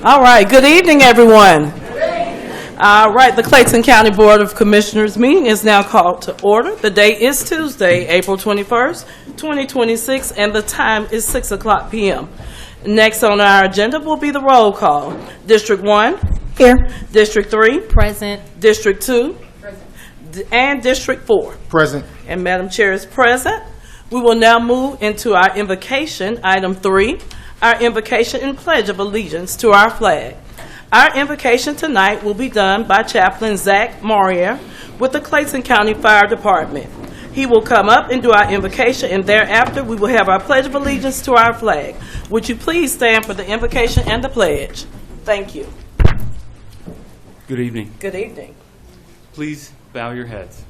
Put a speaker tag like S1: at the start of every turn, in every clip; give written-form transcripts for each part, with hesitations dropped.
S1: All right, good evening, everyone. All right, the Clayton County Board of Commissioners meeting is now called to order. The date is Tuesday, April 21st, 2026, and the time is 6 o'clock p.m. Next on our agenda will be the roll call. District 1.
S2: Here.
S1: District 3.
S2: Present.
S1: District 2. Present. And District 4.
S3: Present.
S1: And Madam Chair is present. We will now move into our invocation, item 3, our invocation and pledge of allegiance to our flag. Our invocation tonight will be done by Chaplain Zach Maurier with the Clayton County Fire Department. He will come up and do our invocation, and thereafter we will have our pledge of allegiance to our flag. Would you please stand for the invocation and the pledge? Thank you.
S4: Good evening.
S1: Good evening.
S4: Please bow your heads.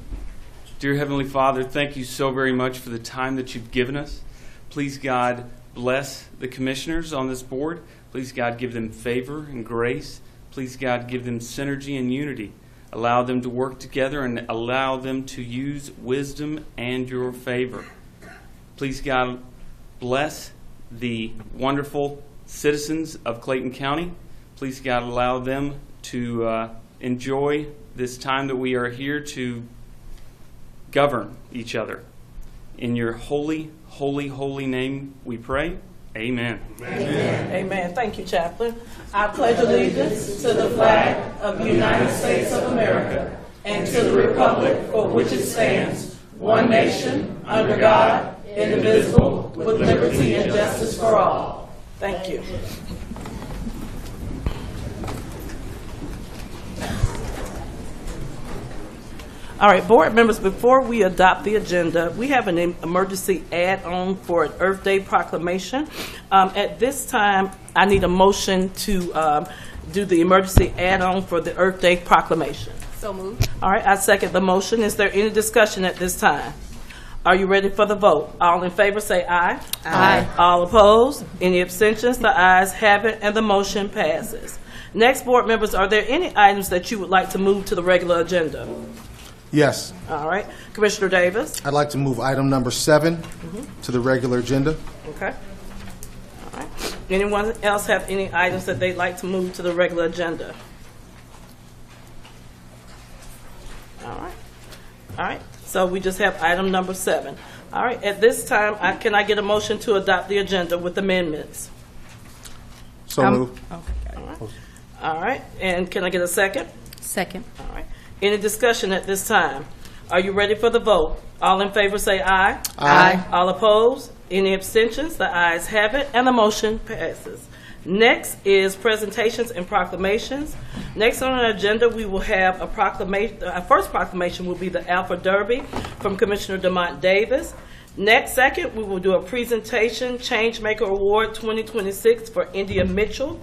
S4: Dear Heavenly Father, thank you so very much for the time that you've given us. Please, God, bless the commissioners on this board. Please, God, give them favor and grace. Please, God, give them synergy and unity. Allow them to work together and allow them to use wisdom and your favor. Please, God, bless the wonderful citizens of Clayton County. Please, God, allow them to enjoy this time that we are here to govern each other. In your holy, holy, holy name we pray. Amen.
S1: Amen. Amen. Thank you, Chaplain. I pledge allegiance to the flag of the United States of America and to the republic for which it stands, one nation, under God, indivisible, with liberty and justice for all. Thank you. All right, board members, before we adopt the agenda, we have an emergency add-on for an Earth Day proclamation. At this time, I need a motion to do the emergency add-on for the Earth Day proclamation.
S2: So moved.
S1: All right, I second the motion. Is there any discussion at this time? Are you ready for the vote? All in favor say aye.
S2: Aye.
S1: All opposed? Any abstentions? The ayes have it, and the motion passes. Next, board members, are there any items that you would like to move to the regular agenda?
S3: Yes.
S1: All right. Commissioner Davis?
S3: I'd like to move item number 7 to the regular agenda.
S1: Okay. All right. Anyone else have any items that they'd like to move to the regular agenda? All right. All right. So we just have item number 7. All right. At this time, can I get a motion to adopt the agenda with amendments?
S3: So moved.
S1: Okay. All right. All right. And can I get a second?
S2: Second.
S1: All right. Any discussion at this time? Are you ready for the vote? All in favor say aye.
S2: Aye.
S1: All opposed? Any abstentions? The ayes have it, and the motion passes. Next is presentations and proclamations. Next on our agenda, we will have a proclamation. Our first proclamation will be the Alpha Derby from Commissioner DeMont Davis. Next, second, we will do a presentation, Changemaker Award 2026 for India Mitchell.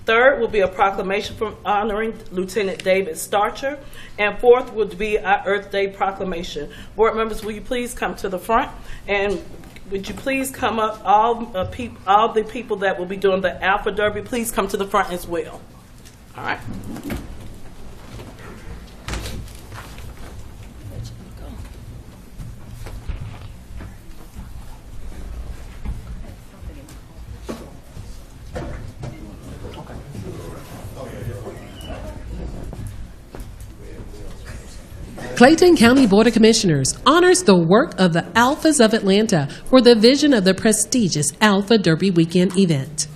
S1: Third will be a proclamation from honoring Lieutenant David Starcher. And fourth would be our Earth Day proclamation. Board members, will you please come to the front? And would you please come up, all the people that will be doing the Alpha Derby, please come to the front as well. All right.
S5: Clayton County Board of Commissioners honors the work of the Alphas of Atlanta for the vision of the prestigious Alpha Derby Weekend event.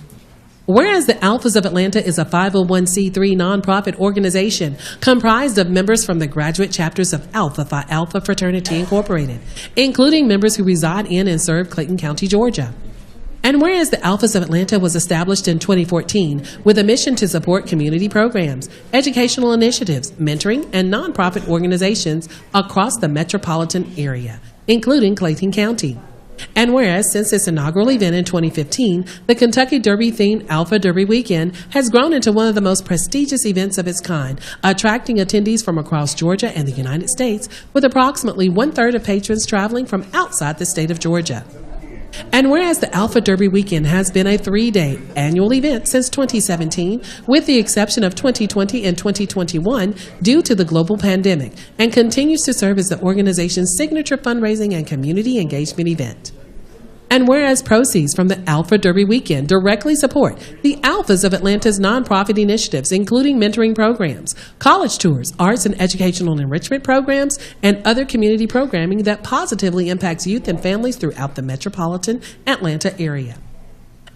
S5: Whereas the Alphas of Atlanta is a 501c3 nonprofit organization comprised of members from the graduate chapters of Alpha Phi Alpha Fraternity Incorporated, including members who reside in and serve Clayton County, Georgia. And whereas the Alphas of Atlanta was established in 2014 with a mission to support community programs, educational initiatives, mentoring, and nonprofit organizations across the metropolitan area, including Clayton County. And whereas since its inaugural event in 2015, the Kentucky Derby-themed Alpha Derby Weekend has grown into one of the most prestigious events of its kind, attracting attendees from across Georgia and the United States, with approximately 1/3 of patrons traveling from outside the state of Georgia. And whereas the Alpha Derby Weekend has been a 3-day annual event since 2017, with the exception of 2020 and 2021 due to the global pandemic, and continues to serve as the organization's signature fundraising and community engagement event. And whereas proceeds from the Alpha Derby Weekend directly support the Alphas of Atlanta's nonprofit initiatives, including mentoring programs, college tours, arts and educational enrichment programs, and other community programming that positively impacts youth and families throughout the metropolitan Atlanta area.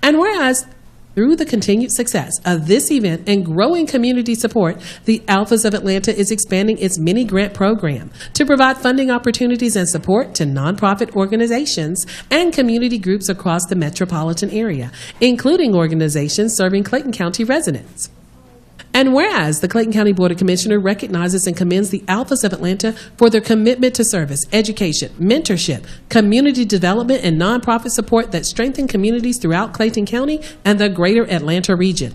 S5: And whereas through the continued success of this event and growing community support, the Alphas of Atlanta is expanding its mini grant program to provide funding opportunities and support to nonprofit organizations and community groups across the metropolitan area, including organizations serving Clayton County residents. And whereas the Clayton County Board of Commissioners recognizes and commends the Alphas of Atlanta for their commitment to service, education, mentorship, community development, and nonprofit support that strengthen communities throughout Clayton County and the greater Atlanta region.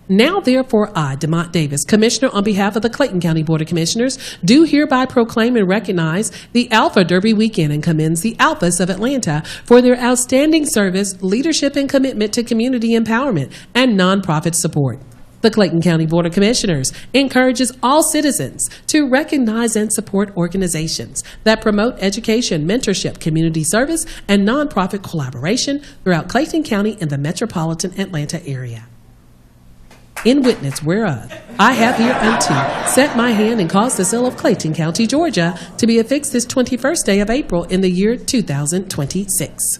S5: Now, therefore, I, DeMont Davis, Commissioner on behalf of the Clayton County Board of Commissioners, do hereby proclaim and recognize the Alpha Derby Weekend and commends the Alphas of Atlanta for their outstanding service, leadership, and commitment to community empowerment and nonprofit support. The Clayton County Board of Commissioners encourages all citizens to recognize and support organizations that promote education, mentorship, community service, and nonprofit collaboration throughout Clayton County and the metropolitan Atlanta area. In witness whereof, I have hereunto set my hand and caused the seal of Clayton County, Georgia, to be affixed this 21st day of April in the year 2026.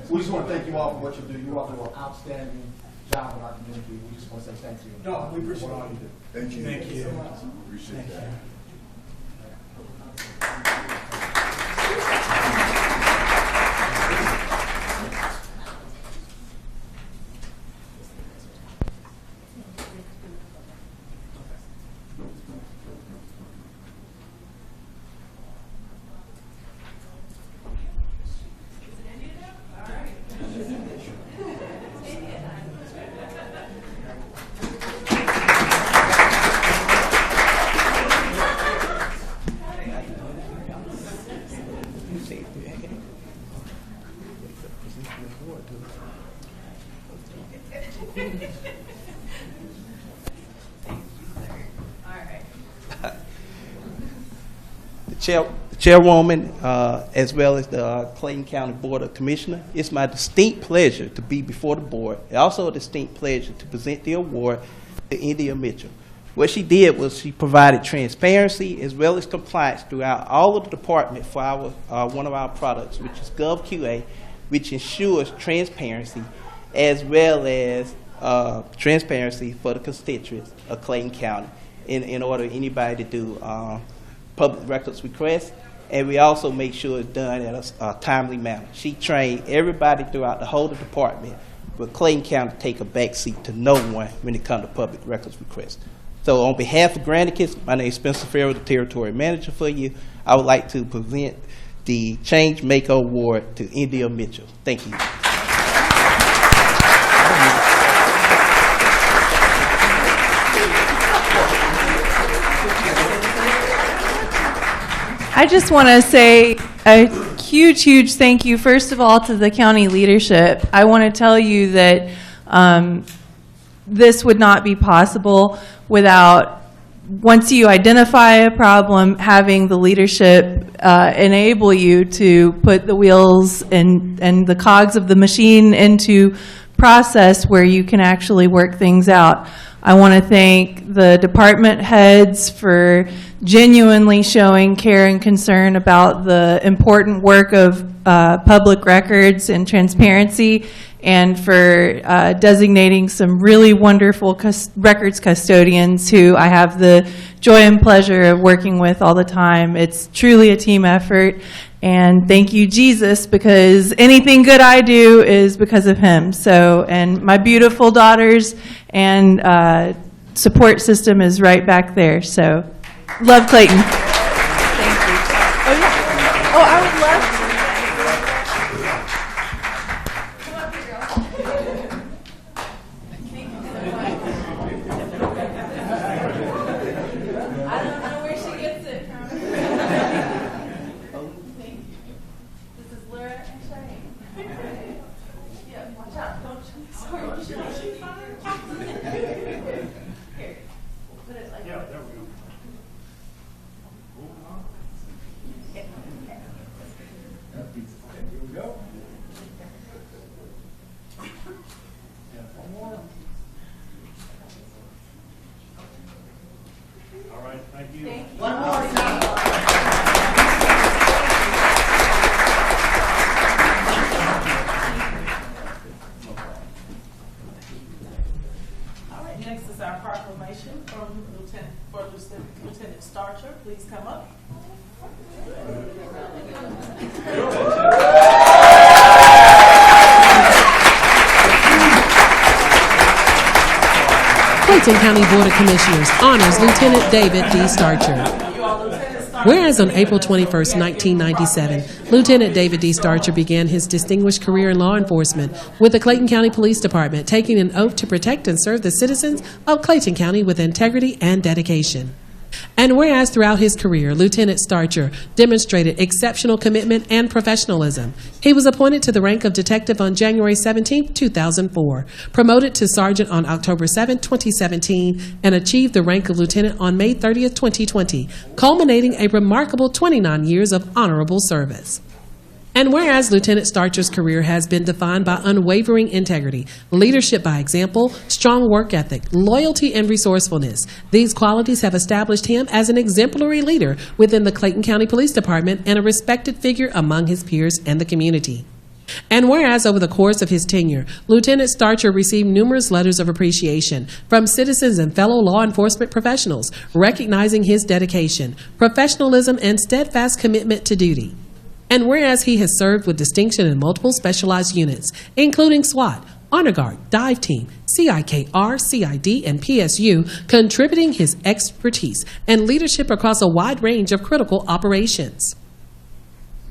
S3: We just want to thank you all for what you do. You all do an outstanding job in our community. We just want to say thank you.
S2: No, we appreciate
S3: all you do.
S2: Thank you. Thank you so much. Appreciate that.
S6: Chairwoman, as well as the Clayton County Board of Commissioners, it's my distinct pleasure to be before the board, and also a distinct pleasure to present the award to India Mitchell. What she did was she provided transparency as well as compliance throughout all of the department for our one of our products, which is GovQA, which ensures transparency as well as transparency for the constituents of Clayton County in order for anybody to do public records requests, and we also make sure it's done in a timely manner. She trained everybody throughout the whole department, but Clayton County take a back seat to no one when it comes to public records requests. So on behalf of Granicus, my name is Spencer Farrell, the Territory Manager for you. I would like to present the Change Maker Award to India Mitchell. Thank you.
S7: I just want to say a huge, huge thank you, first of all, to the county leadership. I want to tell you that this would not be possible without, once you identify a problem, having the leadership enable you to put the wheels and the cogs of the machine into process where you can actually work things out. I want to thank the department heads for genuinely showing care and concern about the important work of public records and transparency, and for designating some really wonderful records custodians who I have the joy and pleasure of working with all the time. It's truly a team effort, And thank you, Jesus, because anything good I do is because of him. So, and my beautiful daughters and support system is right back there. So, love Clayton. Thank you. Oh, yeah. Oh, I would love to. I don't know where she gets it from. Thank you. This is Laura and Cheyenne. Yeah, watch out. Don't you. Sorry. Here. Put it like that.
S2: There we go. Here we go. Yeah, one more. All right, thank you.
S1: All right, next is our proclamation from Lieutenant Starcher. Please come up.
S5: Clayton County Board of Commissioners honors Lieutenant David D. Starcher.
S1: You are Lieutenant Starcher.
S5: Whereas on April 21st, 1997, Lieutenant David D. Starcher began his distinguished career in law enforcement with the Clayton County Police Department, taking an oath to protect and serve the citizens of Clayton County with integrity and dedication. And whereas throughout his career, Lieutenant Starcher demonstrated exceptional commitment and professionalism, he was appointed to the rank of detective on January 17, 2004, promoted to sergeant on October 7, 2017, and achieved the rank of lieutenant on May 30, 2020, culminating a remarkable 29 years of honorable service. And whereas Lieutenant Starcher's career has been defined by unwavering integrity, leadership by example, strong work ethic, loyalty, and resourcefulness, these qualities have established him as an exemplary leader within the Clayton County Police Department and a respected figure among his peers and the community. And whereas over the course of his tenure, Lieutenant Starcher received numerous letters of appreciation from citizens and fellow law enforcement professionals, recognizing his dedication, professionalism, and steadfast commitment to duty. And whereas he has served with distinction in multiple specialized units, including SWAT, Honor Guard, Dive Team, CIKR, CID, and PSU, contributing his expertise and leadership across a wide range of critical operations.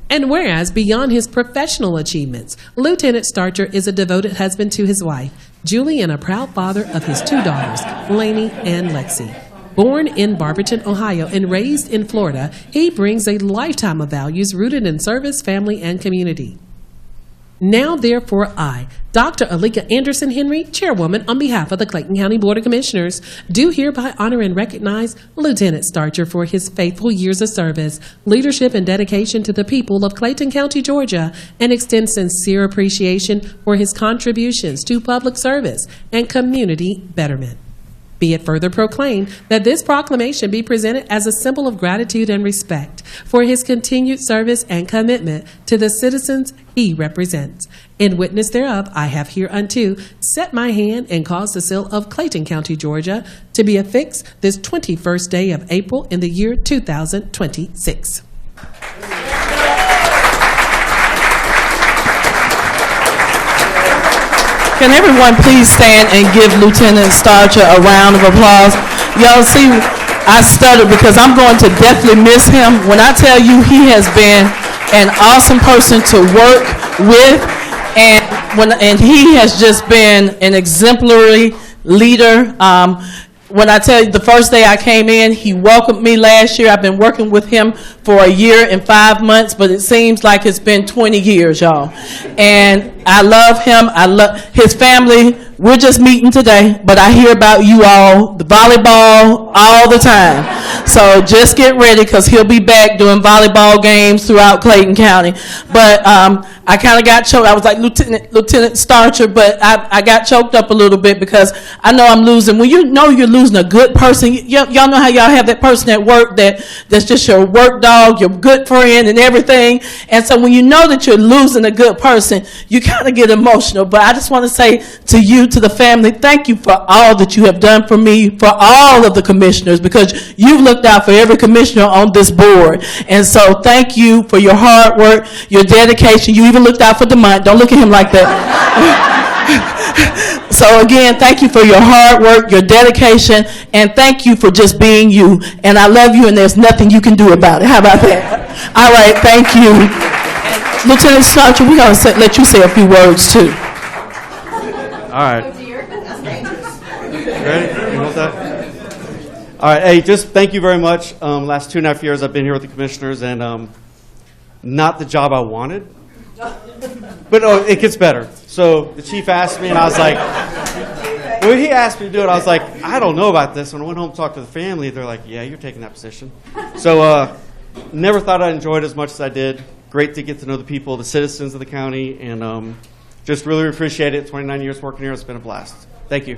S5: And whereas beyond his professional achievements, Lieutenant Starcher is a devoted husband to his wife, Julie, and a proud father of his two daughters, Lainey and Lexi. Born in Barberton, Ohio, and raised in Florida, he brings a lifetime of values rooted in service, family, and community. Now, therefore, I, Dr. Alika Anderson Henry, Chairwoman on behalf of the Clayton County Board of Commissioners, do hereby honor and recognize Lieutenant Starcher for his faithful years of service, leadership, and dedication to the people of Clayton County, Georgia, and extend sincere appreciation for his contributions to public service and community betterment. Be it further proclaimed that this proclamation be presented as a symbol of gratitude and respect for his continued service and commitment to the citizens he represents. In witness thereof, I have hereunto set my hand and caused the seal of Clayton County, Georgia, to be affixed this 21st day of April in the year 2026.
S8: Can everyone please stand and give Lieutenant Starcher a round of applause? Y'all see, I stuttered because I'm going to definitely miss him. When I tell you he has been an awesome person to work with, and he has just been an exemplary leader. When I tell you the first day I came in, he welcomed me last year. I've been working with him for a year and 5 months, but it seems like it's been 20 years, y'all. And I love him. I love his family. We're just meeting today, but I hear about you all, the volleyball, all the time. So just get ready because he'll be back doing volleyball games throughout Clayton County. But I kind of got choked. I was like Lieutenant Starcher, but I got choked up a little bit because I know I'm losing. When you know you're losing a good person, y'all know how y'all have that person at work that's just your work dog, your good friend and everything. And so when you know that you're losing a good person, you kind of get emotional. But I just want to say to you, to the family, thank you for all that you have done for me, for all of the commissioners, because you've looked looked out for every commissioner on this board. And so thank you for your hard work, your dedication. You even looked out for DeMont. Don't look at him like that. So again, thank you for your hard work, your dedication, and thank you for just being you. And I love you, and there's nothing you can do about it. How about that? All right, thank you. Lieutenant Starcher, we're going to let you say a few words, too.
S9: All right. Ready? You want that? All right. Hey, just thank you very much. Last 2.5 years I've been here with the commissioners, and not the job I wanted, but it gets better. So the chief asked me, and I was like, when he asked me to do it, I was like, I don't know about this. When I went home to talk to the family, they're like, yeah, you're taking that position. So never thought I'd enjoy it as much as I did. Great to get to know the people, the citizens of the county, and just really appreciate it. 29 years working here, it's been a blast. Thank you.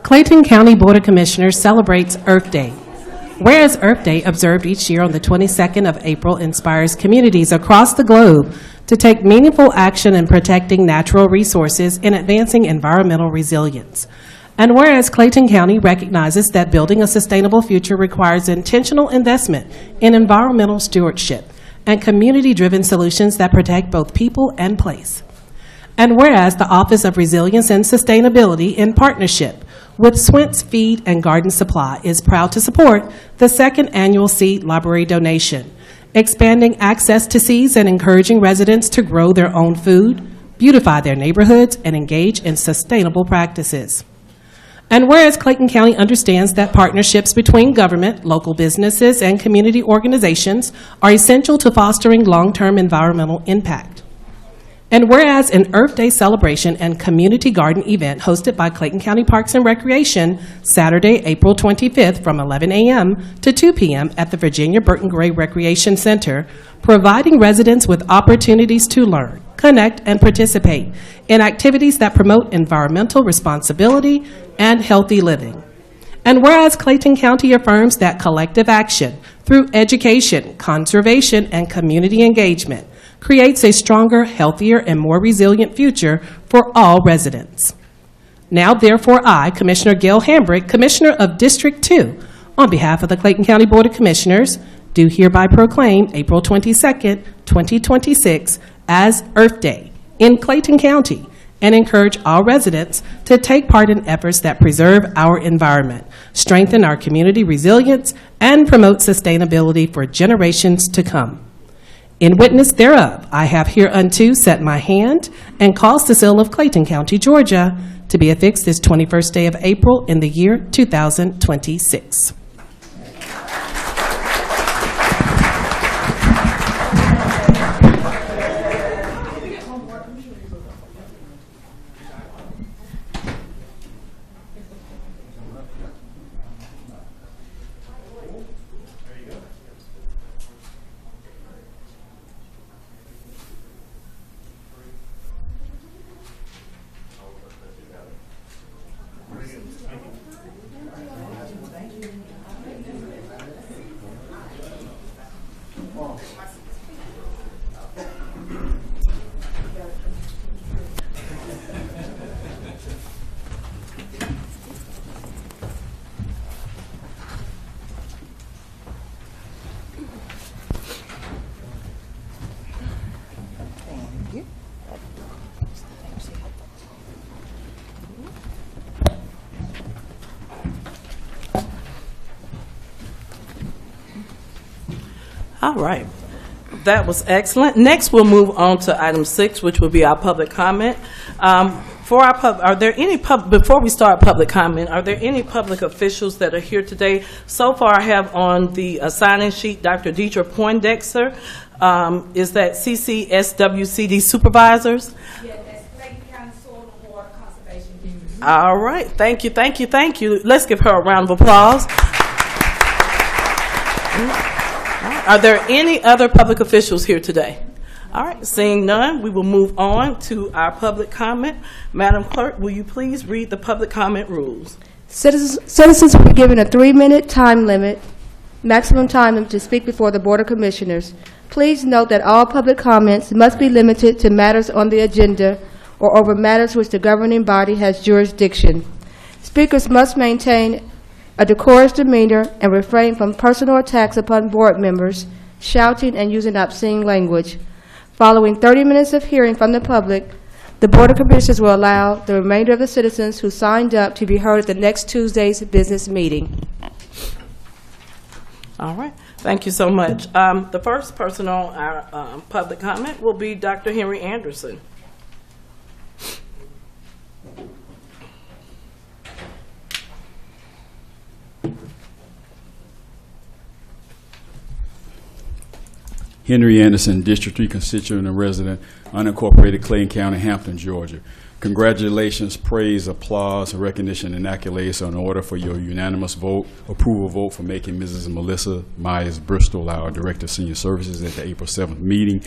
S5: Clayton County Board of Commissioners celebrates Earth Day. Whereas Earth Day, observed each year on the 22nd of April, inspires communities across the globe to take meaningful action in protecting natural resources and advancing environmental resilience. And whereas Clayton County recognizes that building a sustainable future requires intentional investment in environmental stewardship and community-driven solutions that protect both people and place. And whereas the Office of Resilience and Sustainability, in partnership with Swent's Feed and Garden Supply, is proud to support the second annual seed library donation, expanding access to seeds and encouraging residents to grow their own food, beautify their neighborhoods, and engage in sustainable practices. And whereas Clayton County understands that partnerships between government, local businesses, and community organizations are essential to fostering long-term environmental impact. And whereas an Earth Day celebration and community garden event hosted by Clayton County Parks and Recreation Saturday, April 25th from 11 a.m. to 2 p.m. at the Virginia Burton Gray Recreation Center, providing residents with opportunities to learn, connect, and participate in activities that promote environmental responsibility and healthy living. And whereas Clayton County affirms that collective action through education, conservation, and community engagement creates a stronger, healthier, and more resilient future for all residents. Now, therefore, I, Commissioner Gail Hambrick, Commissioner of District 2, on behalf of the Clayton County Board of Commissioners, do hereby proclaim April 22nd, 2026 as Earth Day in Clayton County and encourage all residents to take part in efforts that preserve our environment, strengthen our community resilience, and promote sustainability for generations to come. In witness thereof, I have hereunto set my hand and caused the seal of Clayton County, Georgia, to be affixed this 21st day of April in the year 2026.
S1: All right. That was excellent. Next, we'll move on to item 6, which will be our public comment. Are there any before we start public comment, are there any public officials that are here today? So far, I have on the sign-in sheet Dr. Deidre Poindexter. Is that CCSWCD supervisors?
S10: Yeah, that's Clayton County Soil and Water Conservation.
S1: All right. Thank you, thank you, thank you. Let's give her a round of applause. Are there any other public officials here today? All right, seeing none, we will move on to our public comment. Madam Clerk, will you please read the public comment rules?
S11: Citizens will be given a 3-minute time limit, maximum time to speak before the Board of Commissioners. Please note that all public comments must be limited to matters on the agenda or over matters which the governing body has jurisdiction. Speakers must maintain a decorous demeanor and refrain from personal attacks upon board members, shouting, and using obscene language. Following 30 minutes of hearing from the public, the Board of Commissioners will allow the remainder of the citizens who signed up to be heard at the next Tuesday's business meeting.
S1: All right. Thank you so much. The first person on our public comment will be Dr. Henry Anderson.
S12: Henry Anderson, District 3 constituent and resident, unincorporated Clayton County, Hampton, Georgia. Congratulations, praise, applause, recognition, and accolades are in order for your unanimous approval vote for making Mrs. Melissa Myers Bristol our Director of Senior Services at the April 7th meeting.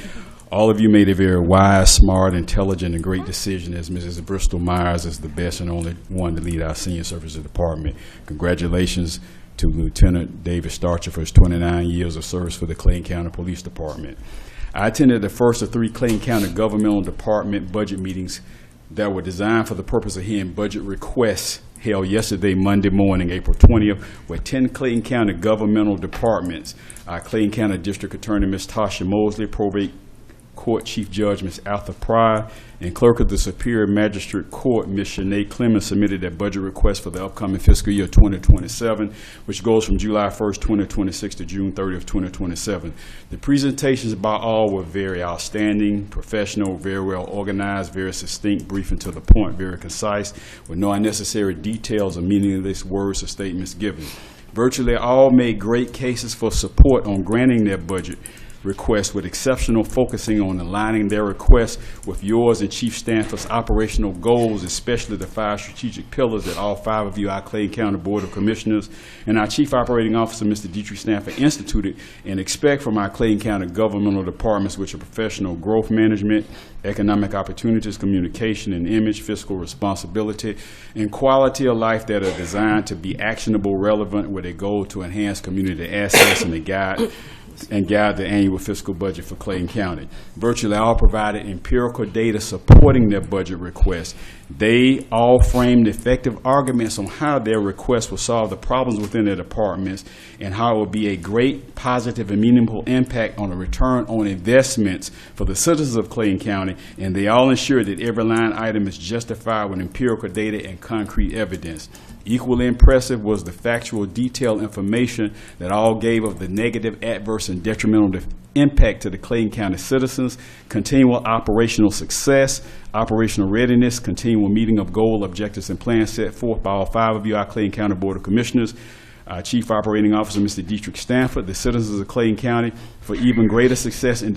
S12: All of you made a very wise, smart, intelligent, and great decision, as Mrs. Bristol Myers is the best and only one to lead our Senior Services Department. Congratulations to Lieutenant David Starcher for his 29 years of service for the Clayton County Police Department. I attended the first of 3 Clayton County governmental department budget meetings that were designed for the purpose of hearing budget requests held yesterday, Monday morning, April 20th, with 10 Clayton County governmental departments. Our Clayton County District Attorney, Ms. Tasha Mosley, Probate Court Chief Judge, Ms. Arthur Pryor, and Clerk of the Superior Magistrate Court, Ms. Shanae Clemens, submitted their budget request for the upcoming fiscal year 2027, which goes from July 1st, 2026 to June 30th, 2027. The presentations by all were very outstanding, professional, very well organized, very succinct, brief and to the point, very concise, with no unnecessary details or meaningless words or statements given. Virtually all made great cases for support on granting their budget requests, with exceptional focusing on aligning their requests with yours and Chief Stanford's operational goals, especially the 5 strategic pillars that all 5 of you, our Clayton County Board of Commissioners and our Chief Operating Officer, Mr. Dietrich Stanford, instituted and expect from our Clayton County governmental departments, which are professional growth management, economic opportunities, communication and image, fiscal responsibility, and quality of life that are designed to be actionable, relevant, with a goal to enhance community access and guide the annual fiscal budget for Clayton County. Virtually all provided empirical data supporting their budget requests. They all framed effective arguments on how their requests will solve the problems within their departments and how it will be a great, positive, and meaningful impact on the return on investments for the citizens of Clayton County, and they all ensure that every line item is justified with empirical data and concrete evidence. Equally impressive was the factual, detailed information that all gave of the negative, adverse, and detrimental impact to the Clayton County citizens, continual operational success, operational readiness, continual meeting of goal, objectives, and plans set forth by all 5 of you, our Clayton County Board of Commissioners, our Chief Operating Officer, Mr. Dietrich Stanford, the citizens of Clayton County, for even greater success and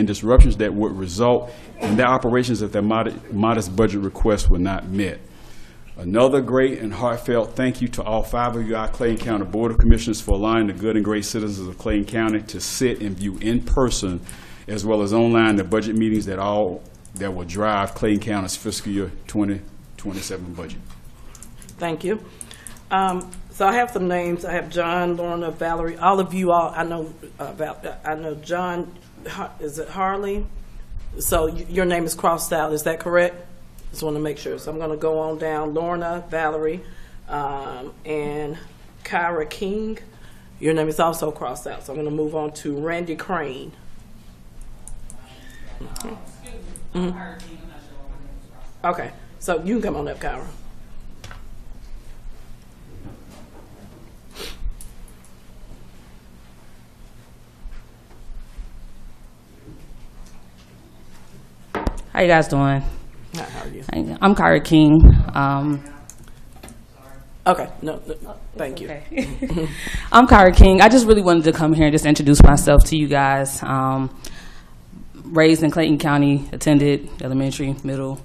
S12: disruptions that would result in their operations if their modest budget requests were not met. Another great and heartfelt thank you to all 5 of you, our Clayton County Board of Commissioners, for allowing the good and great citizens of Clayton County to sit and view in person, as well as online, the budget meetings that will drive Clayton County's fiscal year 2027 budget.
S1: Thank you. So I have some names. I have John, Lorna, Valerie. All of you all, I know John. Is it Harley? So your name is crossed out. Is that correct? Just want to make sure. So I'm going to go on down. Lorna, Valerie, and Kyra King. Your name is also crossed out. So I'm going to move on to Randy Crane. Okay. So you can come on up, Kyra.
S13: How you guys doing?
S1: How are you?
S13: I'm Kyra King.
S1: Okay, no, thank you.
S13: Okay. I'm Kyra King. I just really wanted to come here and just introduce myself to you guys. Raised in Clayton County, attended elementary, middle,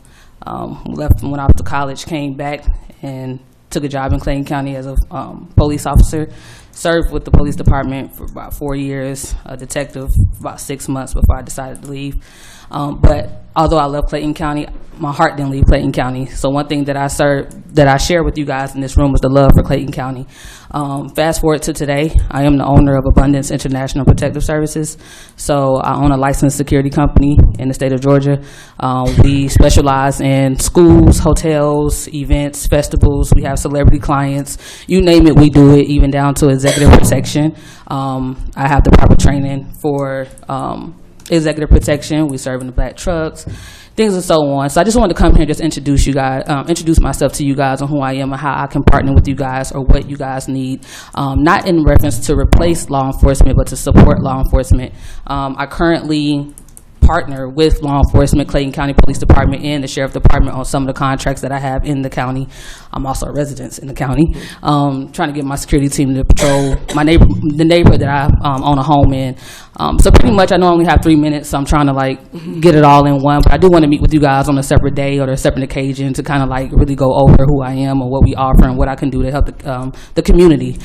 S13: left and went off to college, came back and took a job in Clayton County as a police officer. Served with the police department for about 4 years, a detective for about 6 months before I decided to leave. But although I left Clayton County, my heart didn't leave Clayton County. So one thing that I share with you guys in this room is the love for Clayton County. Fast forward to today, I am the owner of Abundance International Protective Services. So I own a licensed security company in the state of Georgia. We specialize in schools, hotels, events, festivals. We have celebrity clients. You name it, we do it, even down to executive protection. I have the proper training for executive protection. We serve in the black trucks, things and so on. So I just wanted to come here and just introduce you guys, introduce myself to you guys on who I am and how I can partner with you guys or what you guys need. Not in reference to replace law enforcement, but to support law enforcement. I currently partner with law enforcement, Clayton County Police Department and the Sheriff Department on some of the contracts that I have in the county. I'm also a resident in the county, trying to get my security team to patrol the neighborhood that I own a home in. So pretty much I know I only have 3 minutes, so I'm trying to get it all in one. But I do want to meet with you guys on a separate day or a separate occasion to kind of really go over who I am and what we offer and what I can do to help the community.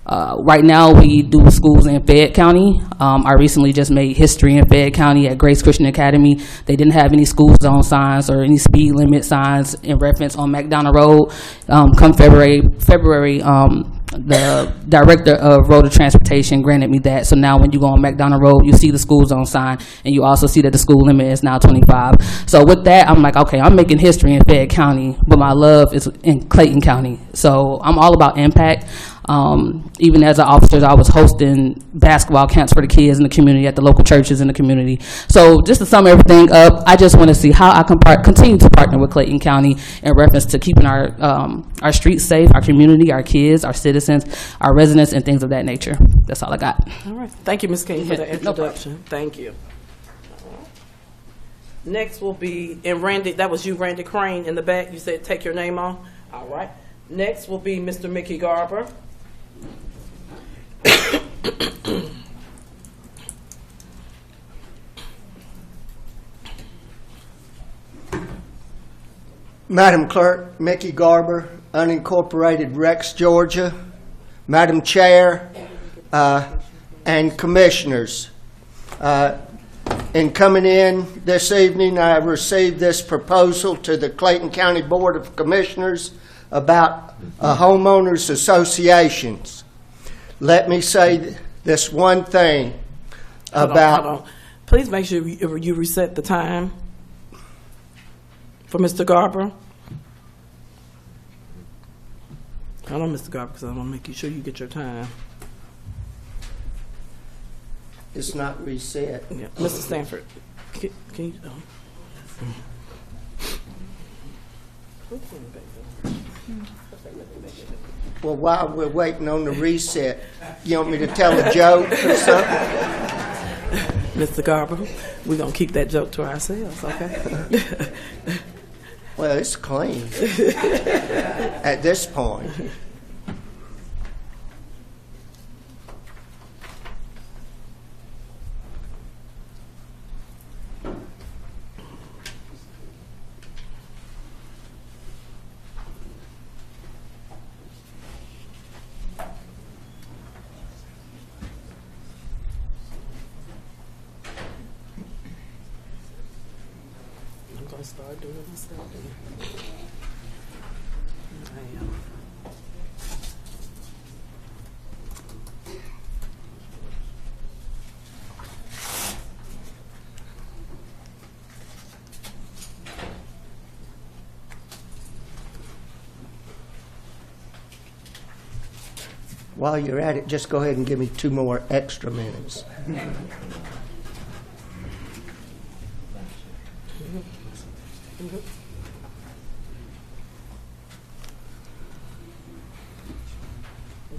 S13: Right now we do schools in Fayette County. I recently just made history in Fayette County at Grace Christian Academy. They didn't have any school zone signs or any speed limit signs in reference on McDonough Road. Come February, the director of road and transportation granted me that. So now when you go on McDonough Road, you see the school zone sign, and you also see that the school limit is now 25. So with that, I'm like, okay, I'm making history in Fayette County, but my love is in Clayton County. So I'm all about impact. Even as an officer, I was hosting basketball camps for the kids in the community at the local churches in the community. So just to sum everything up, I just want to see how I can continue to partner with Clayton County in reference to keeping our streets safe, our community, our kids, our citizens, our residents, and things of that nature. That's all I got.
S1: All right. Thank you, Ms. King, for the introduction. Thank you. Next will be, and Randy, that was you, Randy Crane, in the back. You said take your name on. All right. Next will be Mr. Mickey Garber.
S14: Madam Clerk, Mickey Garber, unincorporated Rex, Georgia. Madam Chair, and Commissioners. In coming in this evening, I received this proposal to the Clayton County Board of Commissioners about homeowners associations. Let me say this one thing about...
S1: Hold on. Please make sure you reset the time for Mr. Garber. Hold on, Mr. Garber, because I want to make sure you get your time.
S14: It's not reset.
S1: Yeah. Mr. Stanford, can you...
S14: Well, while we're waiting on the reset, you want me to tell a joke or something?
S1: Mr. Garber, we're going to keep that joke to ourselves, okay?
S14: Well, it's clean at this point.
S1: I'm going to start doing it myself.
S14: While you're at it, just go ahead and give me 2 more extra minutes.
S1: It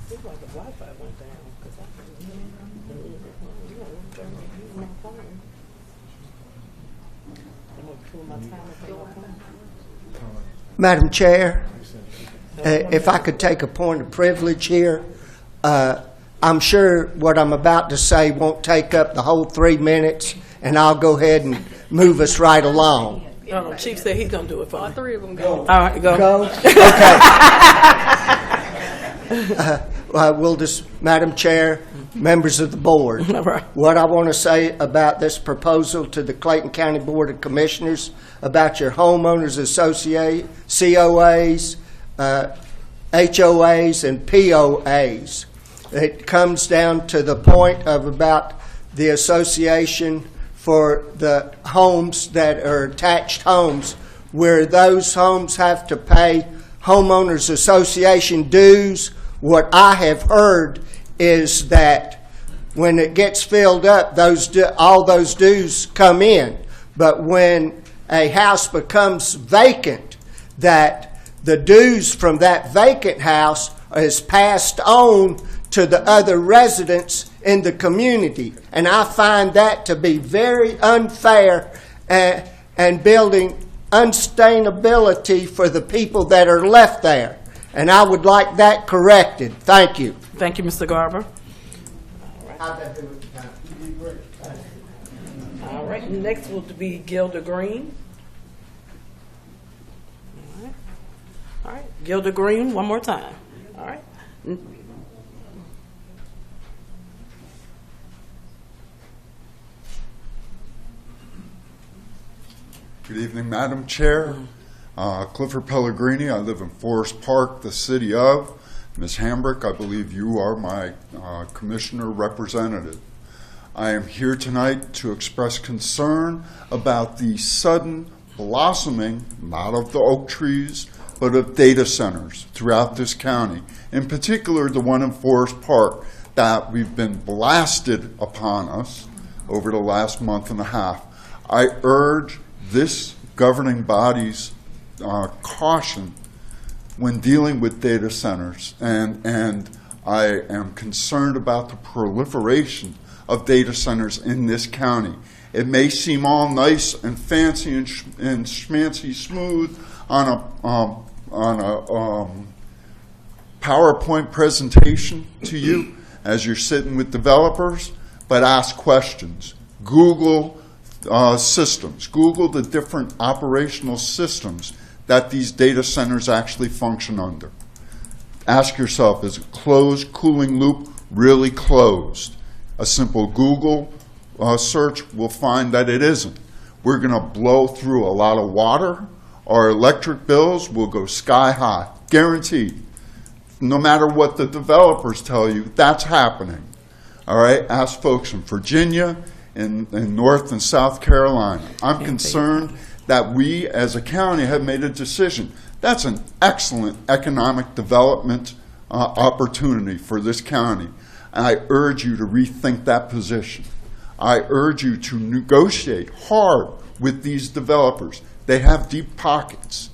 S1: seems like the Wi-Fi went down because I
S14: Madam Chair, if I could take a point of privilege here, I'm sure what I'm about to say won't take up the whole 3 minutes, and I'll go ahead and move us right along.
S1: No, Chief said he's gonna do it for me.
S10: All three of them go.
S1: All right, go.
S14: Go? Okay. We'll just, Madam Chair, members of the board,
S1: All right.
S14: what I want to say about this proposal to the Clayton County Board of Commissioners about your homeowners associate, COAs, HOAs, and POAs. It comes down to the point of about the association for the homes that are attached homes, where those homes have to pay homeowners association dues. What I have heard is that when it gets filled up, all those dues come in. But when a house becomes vacant, that the dues from that vacant house is passed on to the other residents in the community. And I find that to be very unfair and building unsustainability for the people that are left there. And I would like that corrected. Thank you.
S1: Thank you, Mr. Garber. All right, next will be Gilda Green. All right, Gilda Green, one more time. All right.
S15: Good evening, Madam Chair. Clifford Pellegrini. I live in Forest Park, the city of. Ms. Hambrick, I believe you are my commissioner representative. I am here tonight to express concern about the sudden blossoming, not of the oak trees, but of data centers throughout this county, in particular the one in Forest Park that we've been blasted upon us over the last month and a half. I urge this governing body's caution when dealing with data centers, and I am concerned about the proliferation of data centers in this county. It may seem all nice and fancy and schmancy smooth on a PowerPoint presentation to you as you're sitting with developers, but ask questions. Google systems. Google the different operational systems that these data centers actually function under. Ask yourself, is a closed cooling loop really closed? A simple Google search will find that it isn't. We're going to blow through a lot of water. Our electric bills will go sky high, guaranteed. No matter what the developers tell you, that's happening. All right, ask folks in Virginia, in North and South Carolina. I'm concerned that we as a county have made a decision. That's an excellent economic development opportunity for this county. And I urge you to rethink that position. I urge you to negotiate hard with these developers. They have deep pockets.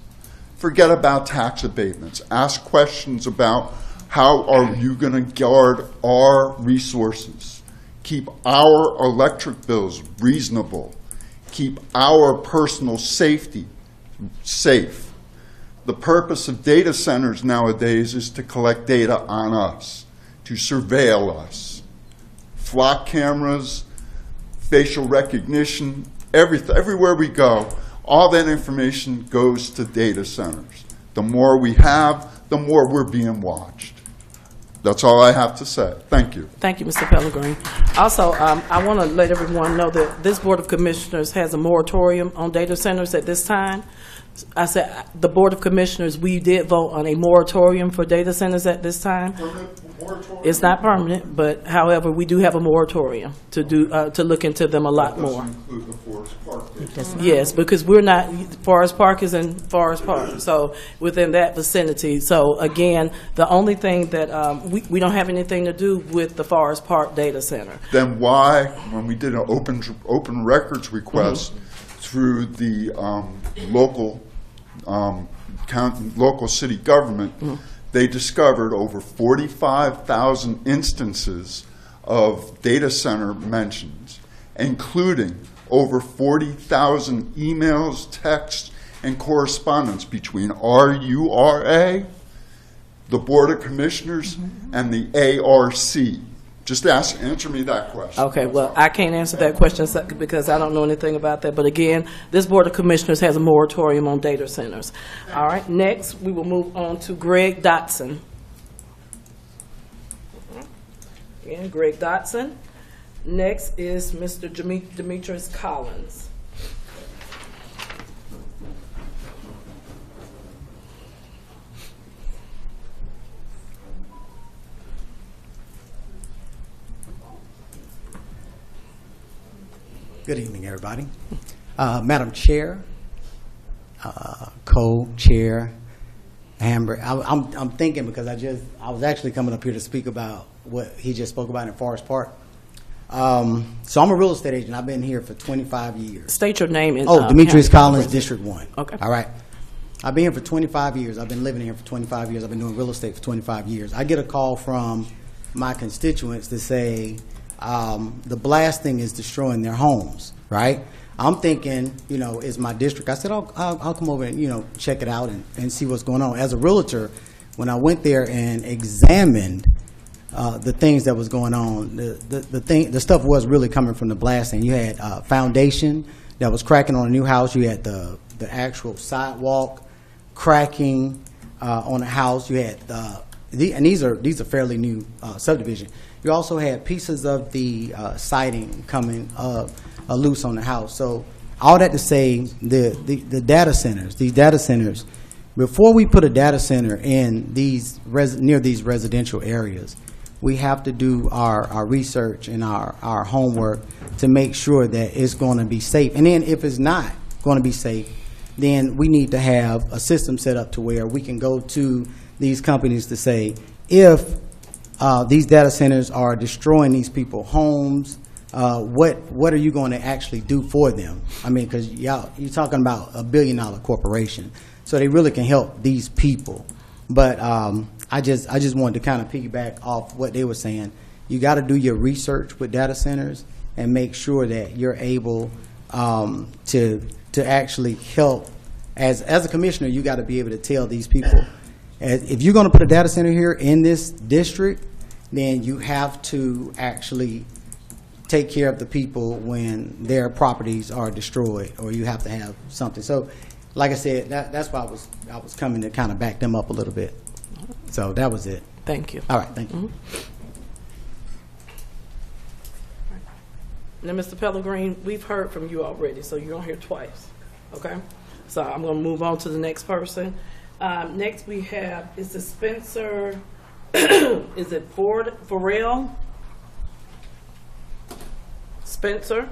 S15: Forget about tax abatements. Ask questions about how are you going to guard our resources, keep our electric bills reasonable, keep our personal safety safe. The purpose of data centers nowadays is to collect data on us, to surveil us. Flock cameras, facial recognition, everywhere we go, all that information goes to data centers. The more we have, the more we're being watched. That's all I have to say. Thank you.
S1: Thank you, Mr. Pellegrini. Also, I want to let everyone know that this Board of Commissioners has a moratorium on data centers at this time. I said the Board of Commissioners, we did vote on a moratorium for data centers at this time. It's not permanent, but however, we do have a moratorium to do to look into them a lot more.
S15: Include the Forest Park.
S1: Yes, because we're not, Forest Park is in Forest Park, so within that vicinity. So again, the only thing that we don't have anything to do with the Forest Park data center.
S15: Then why, when we did an open records request through the local city government, they discovered over 45,000 instances of data center mentions, including over 40,000 emails, texts, and correspondence between RURA, the Board of Commissioners, and the ARC. Just answer me that question.
S1: Okay, well, I can't answer that question because I don't know anything about that. But again, this Board of Commissioners has a moratorium on data centers. All right, next we will move on to Greg Dotson. Again, Greg Dotson. Next is Mr. Demetrius Collins.
S16: Good evening, everybody. Madam Chair, Co-Chair, Amber, I'm thinking because I was actually coming up here to speak about what he just spoke about in Forest Park. So I'm a real estate agent. I've been here for 25 years.
S1: State your name.
S16: Demetrius Collins, District 1.
S1: Okay.
S16: All right. I've been here for 25 years. I've been living here for 25 years. I've been doing real estate for 25 years. I get a call from my constituents to say, the blasting is destroying their homes, right? I'm thinking, it's my district. I said, I'll come over and, check it out and see what's going on. As a realtor, when I went there and examined the things that was going on, the stuff was really coming from the blasting. You had foundation that was cracking on a new house. You had the actual sidewalk cracking on a house. You had and these are fairly new subdivision. You also had pieces of the siding coming loose on the house. So all that to say, the data centers, these data centers, before we put a data center in near these residential areas, we have to do our research and our homework to make sure that it's going to be safe. And then if it's not going to be safe, then we need to have a system set up to where we can go to these companies to say, if these data centers are destroying these people's homes, what are you going to actually do for them? I mean, because you're talking about $1 billion corporation, so they really can help these people. But I just wanted to kind of piggyback off what they were saying. You got to do your research with data centers and make sure that you're able to actually help. As a commissioner, you got to be able to tell these people, if you're going to put a data center here in this district, then you have to actually take care of the people when their properties are destroyed, or you have to have something. So, like I said, that's why I was coming to kind of back them up a little bit. So that was it.
S1: Thank you.
S16: All right, thank you.
S1: Now, Mr. Pellegrini, we've heard from you already, so you're on here twice. Okay? So I'm going to move on to the next person. Next we have, is it Spencer, is it Forrell? Spencer?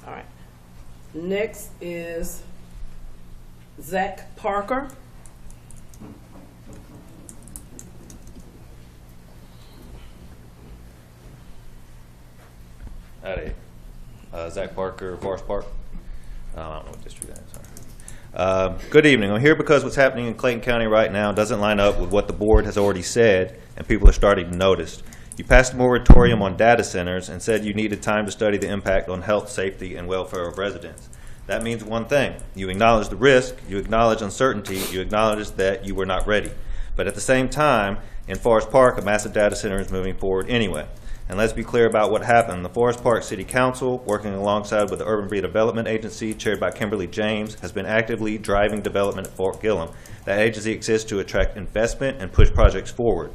S1: All right. Next is Zach Parker.
S17: Howdy. Zach Parker, Forest Park. I don't know what district that is. Sorry. Good evening. I'm here because what's happening in Clayton County right now doesn't line up with what the board has already said, and people are starting to notice. You passed a moratorium on data centers and said you needed time to study the impact on health, safety, and welfare of residents. That means one thing. You acknowledge the risk, you acknowledge uncertainty, you acknowledge that you were not ready. But at the same time, in Forest Park, a massive data center is moving forward anyway. And let's be clear about what happened. The Forest Park City Council, working alongside with the Urban Redevelopment Agency, chaired by Kimberly James, has been actively driving development at Fort Gillem. That agency exists to attract investment and push projects forward.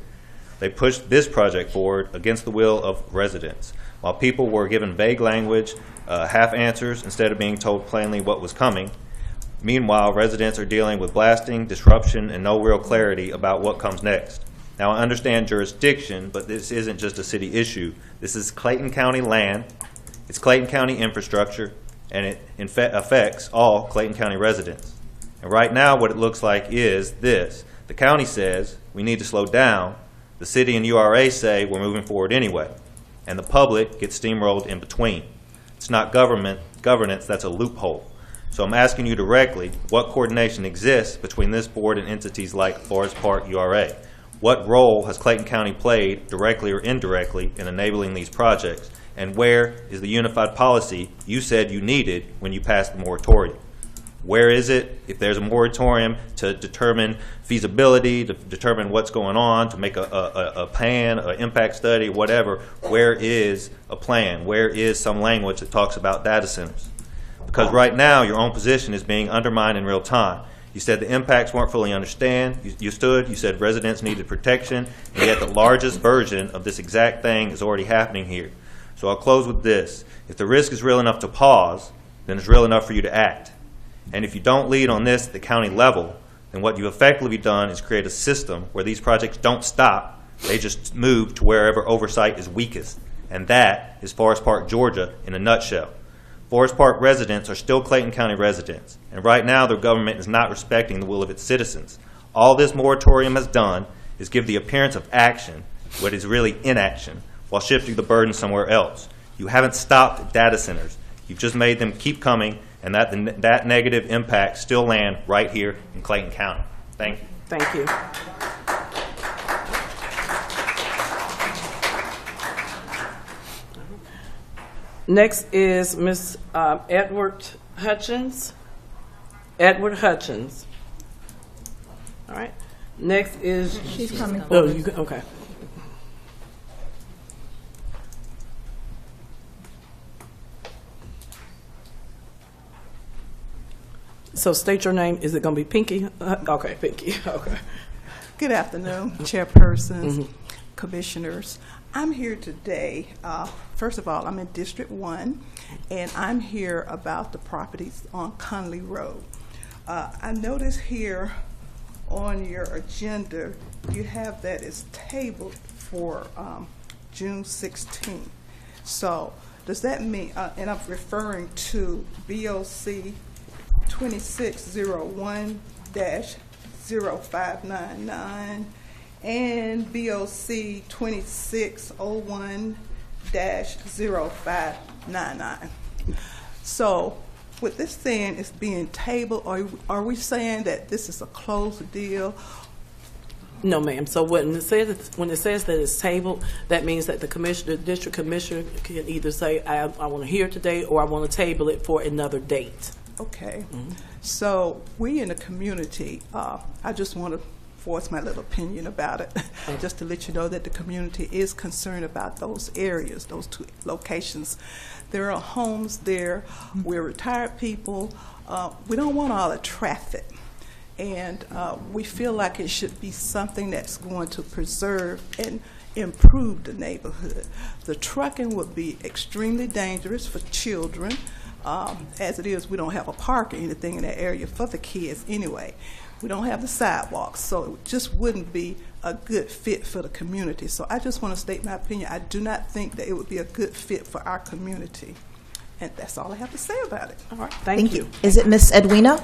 S17: They pushed this project forward against the will of residents. While people were given vague language, half answers, instead of being told plainly what was coming, meanwhile, residents are dealing with blasting, disruption, and no real clarity about what comes next. Now, I understand jurisdiction, but this isn't just a city issue. This is Clayton County land, it's Clayton County infrastructure, and it affects all Clayton County residents. And right now, what it looks like is this. The county says we need to slow down. The city and URA say we're moving forward anyway. And the public gets steamrolled in between. It's not governance, that's a loophole. So I'm asking you directly, what coordination exists between this board and entities like Forest Park URA? What role has Clayton County played, directly or indirectly, in enabling these projects? And where is the unified policy you said you needed when you passed the moratorium? Where is it? If there's a moratorium to determine feasibility, to determine what's going on, to make a plan, an impact study, whatever, where is a plan? Where is some language that talks about data centers? Because right now, your own position is being undermined in real time. You said the impacts weren't fully understood. You said residents needed protection, and yet the largest version of this exact thing is already happening here. So I'll close with this. If the risk is real enough to pause, then it's real enough for you to act. And if you don't lead on this at the county level, then what you've effectively done is create a system where these projects don't stop. They just move to wherever oversight is weakest. And that is Forest Park, Georgia, in a nutshell. Forest Park residents are still Clayton County residents. And right now, their government is not respecting the will of its citizens. All this moratorium has done is give the appearance of action, what is really inaction, while shifting the burden somewhere else. You haven't stopped data centers. You've just made them keep coming, and that negative impact still land right here in Clayton County. Thank you.
S1: Thank you. Next is Ms. Edward Hutchins. Edward Hutchins. All right. Next is...
S10: She's coming
S1: Oh, you okay. So state your name. Is it going to be Pinky? Okay, Pinky. Okay.
S18: Good afternoon, chairpersons, commissioners. I'm here today, first of all, I'm in District 1, and I'm here about the properties on Conley Road. I notice here on your agenda, you have that it's tabled for June 16th. So does that mean, and I'm referring to BOC 2601-0599 and BOC 2601-0599. So with this saying it's being tabled, are we saying that this is a closed deal?
S1: No, ma'am. So when it says that it's tabled, that means that the district commissioner can either say, I want to hear it today, or I want to table it for another date.
S18: Okay. So we in the community, I just want to voice my little opinion about it, just to let you know that the community is concerned about those areas, those two locations. There are homes there. We're retired people. We don't want all the traffic. And we feel like it should be something that's going to preserve and improve the neighborhood. The trucking would be extremely dangerous for children. As it is, we don't have a park or anything in that area for the kids anyway. We don't have the sidewalks, so it just wouldn't be a good fit for the community. So I just want to state my opinion. I do not think that it would be a good fit for our community. And that's all I have to say about it.
S1: All right, thank you.
S19: Is it Miss Edwina?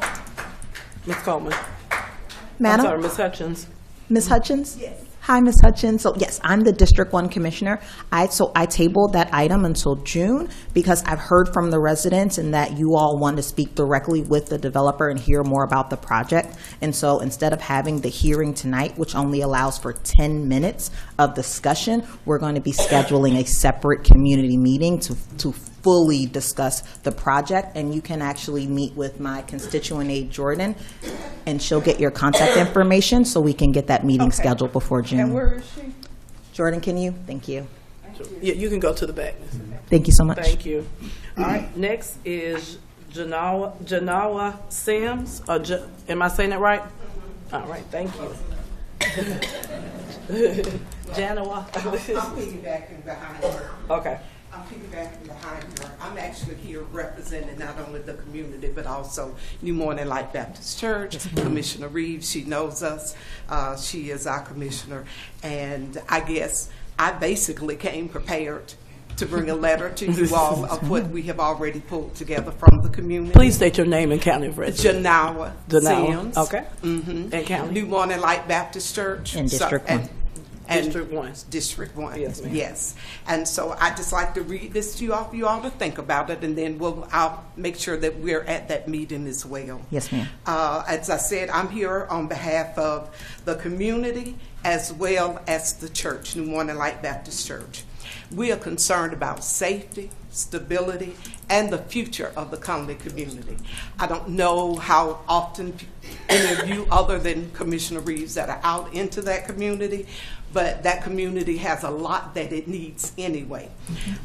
S1: Ms. Coleman.
S19: Madam?
S1: I'm sorry, Ms. Hutchins.
S19: Ms. Hutchins?
S18: Yes.
S19: Hi, Ms. Hutchins. So yes, I'm the District 1 Commissioner. I tabled that item until June because I've heard from the residents and that you all want to speak directly with the developer and hear more about the project. And so instead of having the hearing tonight, which only allows for 10 minutes of discussion, we're going to be scheduling a separate community meeting to fully discuss the project. And you can actually meet with my constituent aide, Jordan, and she'll get your contact information so we can get that meeting scheduled before June.
S18: And where is she?
S19: Jordan, can you? Thank you.
S1: Yeah, you can go to the back.
S19: Thank you so much.
S1: Thank you. All right, next is Janawa Sims. Am I saying that right? All right, thank you. Janawa.
S20: I'm piggybacking behind her.
S1: Okay.
S20: I'm piggybacking behind her. I'm actually here representing not only the community, but also New Morning Light Baptist Church. Commissioner Reeves, she knows us. She is our commissioner. And I guess I basically came prepared to bring a letter to you all of what we have already pulled together from the community.
S1: Please state your name and county of residence.
S20: Janawa Sims.
S1: Okay.
S20: Mm-hmm.
S1: And county.
S20: New Morning Light Baptist Church.
S19: In District 1.
S1: District 1.
S20: District 1.
S1: Yes, ma'am.
S20: Yes. And so I just like to read this to you all to think about it, and then I'll make sure that we're at that meeting as well.
S19: Yes, ma'am.
S20: As I said, I'm here on behalf of the community as well as the church, New Morning Light Baptist Church. We are concerned about safety, stability, and the future of the Conley community. I don't know how often any of you other than Commissioner Reeves that are out into that community, but that community has a lot that it needs anyway.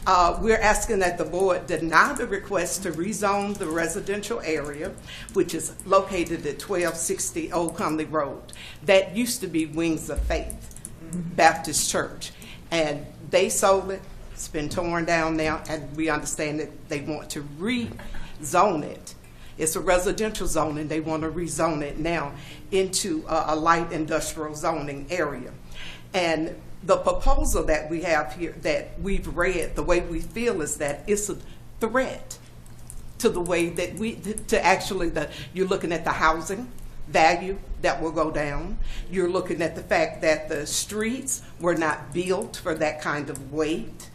S20: We're asking that the board deny the request to rezone the residential area, which is located at 1260 Old Conley Road. That used to be Wings of Faith Baptist Church, and they sold it. It's been torn down now, and we understand that they want to rezone it. It's a residential zone, and they want to rezone it now into a light industrial zoning area. And the proposal that we have here that we've read, the way we feel is that it's a threat to the way that you're looking at the housing value that will go down. You're looking at the fact that the streets were not built for that kind of weight.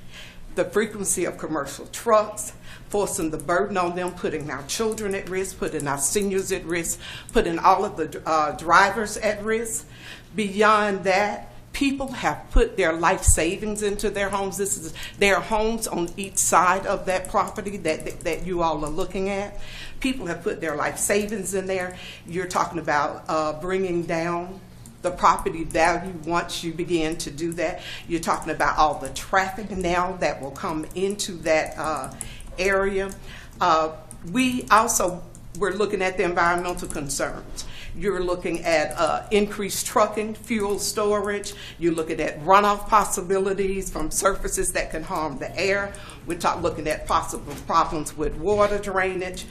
S20: The frequency of commercial trucks, forcing the burden on them, putting our children at risk, putting our seniors at risk, putting all of the drivers at risk. Beyond that, people have put their life savings into their homes. This is their homes on each side of that property that you all are looking at. People have put their life savings in there. You're talking about bringing down the property value once you begin to do that. You're talking about all the traffic now that will come into that area. We're looking at the environmental concerns. You're looking at increased trucking, fuel storage. You're looking at runoff possibilities from surfaces that can harm the air. We're looking at possible problems with water drainage,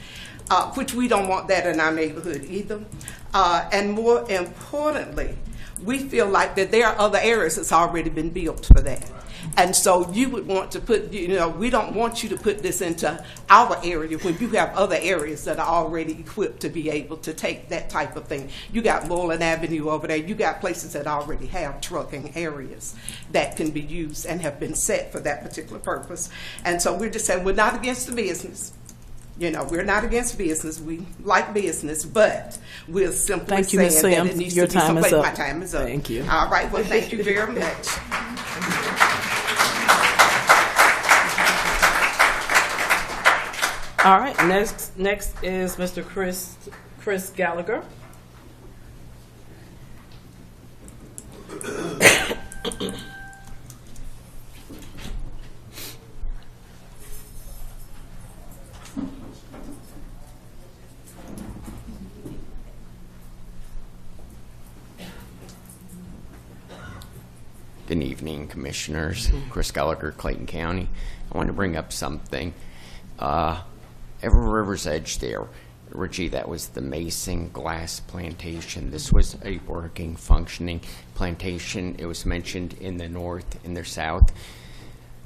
S20: which we don't want that in our neighborhood either. And more importantly, we feel like that there are other areas that's already been built for that. And so you would want to put, we don't want you to put this into our area when you have other areas that are already equipped to be able to take that type of thing. You got Moreland Avenue over there. You got places that already have trucking areas that can be used and have been set for that particular purpose. And so we're just saying we're not against the business. We're not against business. We like business, but we're simply saying that it needs to be some place. My time is up.
S1: Thank you.
S20: All right. Well, thank you very much.
S1: All right, next is Mr. Chris Gallagher.
S21: Good evening, Commissioners. Chris Gallagher, Clayton County. I want to bring up something. Ever River's Edge there, Richie, that was the Mason glass plantation. This was a working, functioning plantation. It was mentioned in the North, in the South,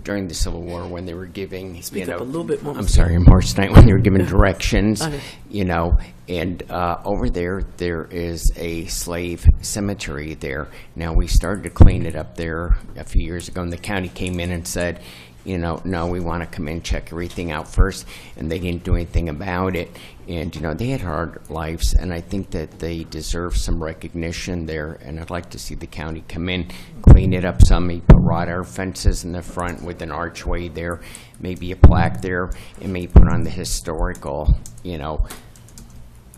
S21: during the Civil War when they were giving,
S1: Speak up a little bit more.
S21: I'm sorry, in March tonight when they were giving directions, and over there is a slave cemetery there. Now, we started to clean it up there a few years ago, and the county came in and said, no, we want to come in, check everything out first, and they didn't do anything about it. And, they had hard lives, and I think that they deserve some recognition there, and I'd like to see the county come in, clean it up some, maybe put wrought iron fences in the front with an archway there, maybe a plaque there, and maybe put on the historical,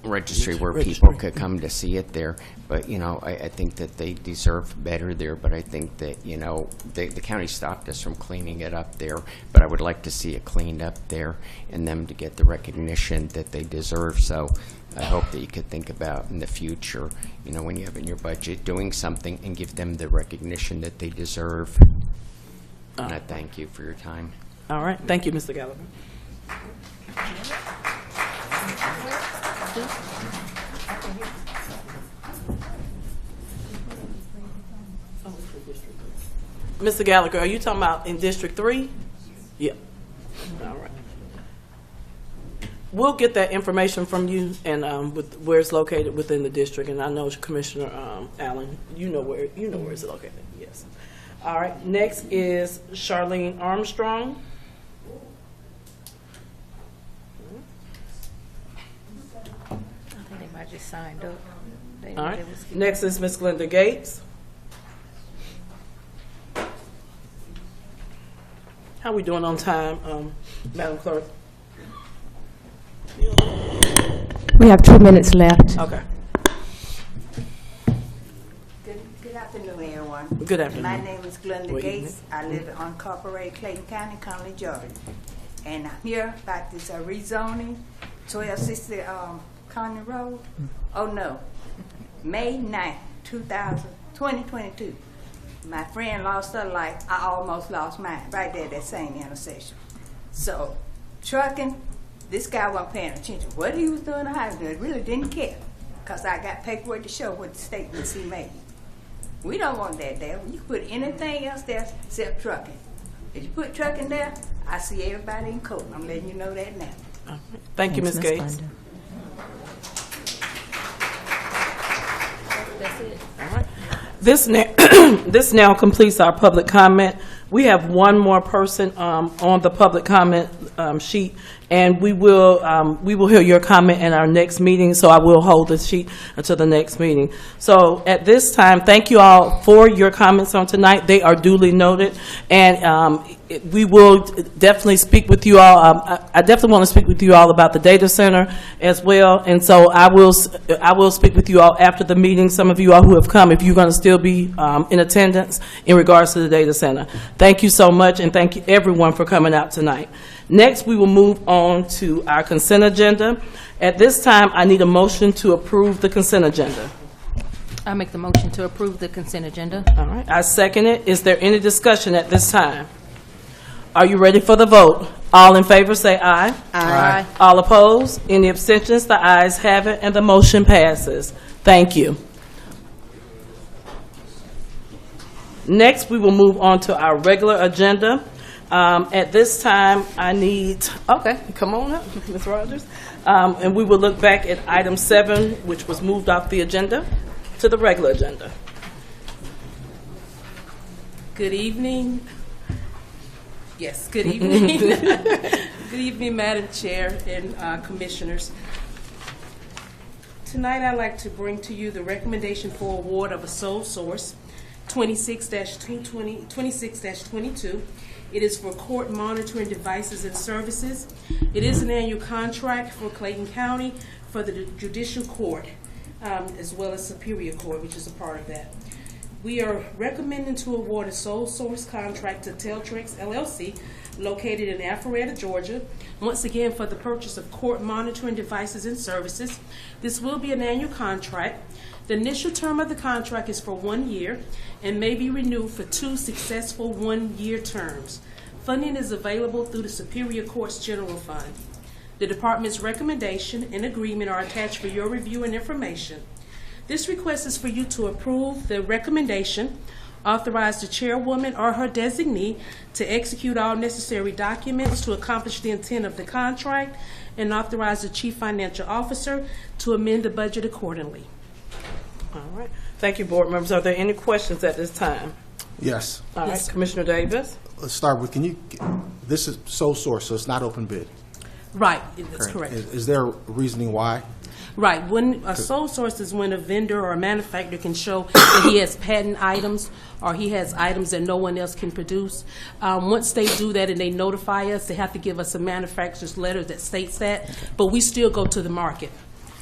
S21: registry where people could come to see it there. But, I think that they deserve better there, but I think that, the county stopped us from cleaning it up there, but I would like to see it cleaned up there and them to get the recognition that they deserve. So I hope that you could think about in the future, when you have in your budget, doing something and give them the recognition that they deserve. And I thank you for your time.
S1: All right. Thank you, Mr. Gallagher. Mr. Gallagher, are you talking about in District 3? Yeah. All right. We'll get that information from you and with where it's located within the district. And I know Commissioner Allen, you know where it's located. Yes. All right. Next is Charlene Armstrong.
S22: I think they might just signed up.
S1: All right. Next is Ms. Glenda Gates. How we doing on time, Madam Clerk?
S11: We have 2 minutes left.
S1: Okay.
S10: Good afternoon, everyone.
S1: Good afternoon.
S10: My name is Glenda
S1: Good
S10: Gates. I live in unincorporated Clayton County, Conley, Georgia. And I'm here about this rezoning, 1260 Conley Road. Oh, no. May 9th, 2022. My friend lost her life. I almost lost mine right there at that same intersection. So, trucking, this guy wasn't paying attention. What he was doing in high school, really didn't care. Because I got paperwork to show what the statements he made. We don't want that there. You can put anything else there except trucking. If you put trucking there, I see everybody in court. I'm letting you know that now.
S1: Thank you, Ms. Gates.
S10: That's it.
S1: All right. This now completes our public comment. We have one more person on the public comment sheet, and we will hear your comment in our next meeting, so I will hold the sheet until the next meeting. So at this time, thank you all for your comments on tonight. They are duly noted, and we will definitely speak with you all. I definitely want to speak with you all about the data center as well, and so I will speak with you all after the meeting. Some of you all who have come, if you're going to still be in attendance in regards to the data center. Thank you so much, and thank you everyone for coming out tonight. Next, we will move on to our consent agenda. At this time, I need a motion to approve the consent agenda.
S22: I make the motion to approve the consent agenda.
S1: All right, I second it. Is there any discussion at this time? Are you ready for the vote? All in favor say aye.
S22: Aye.
S1: All opposed? Any abstentions? The ayes have it, and the motion passes. Thank you. Next, we will move on to our regular agenda. At this time, I need, okay, come on up, Ms. Rogers. And we will look back at item 7, which was moved off the agenda to the regular agenda.
S3: Good evening. Yes, good evening. Good evening, Madam Chair and Commissioners. Tonight, I'd like to bring to you the recommendation for award of a sole source, 26-22. It is for court monitoring devices and services. It is an annual contract for Clayton County for the judicial court, as well as Superior Court, which is a part of that. We are recommending to award a sole source contract to Teltrex LLC, located in Alpharetta, Georgia, once again for the purchase of court monitoring devices and services. This will be an annual contract. The initial term of the contract is for 1 year and may be renewed for 2 successful 1-year terms. Funding is available through the Superior Court's General Fund. The Department's recommendation and agreement are attached for your review and information. This request is for you to approve the recommendation, authorize the chairwoman or her designee to execute all necessary documents to accomplish the intent of the contract, and authorize the chief financial officer to amend the budget accordingly.
S1: All right. Thank you, board members. Are there any questions at this time?
S4: Yes.
S1: All right, Commissioner Davis.
S4: Let's start with, this is sole source, so it's not open bid.
S3: Right, that's correct.
S4: Is there reasoning why?
S3: Right. When a sole source is when a vendor or a manufacturer can show that he has patent items or he has items that no one else can produce. Once they do that and they notify us, they have to give us a manufacturer's letter that states that, but we still go to the market.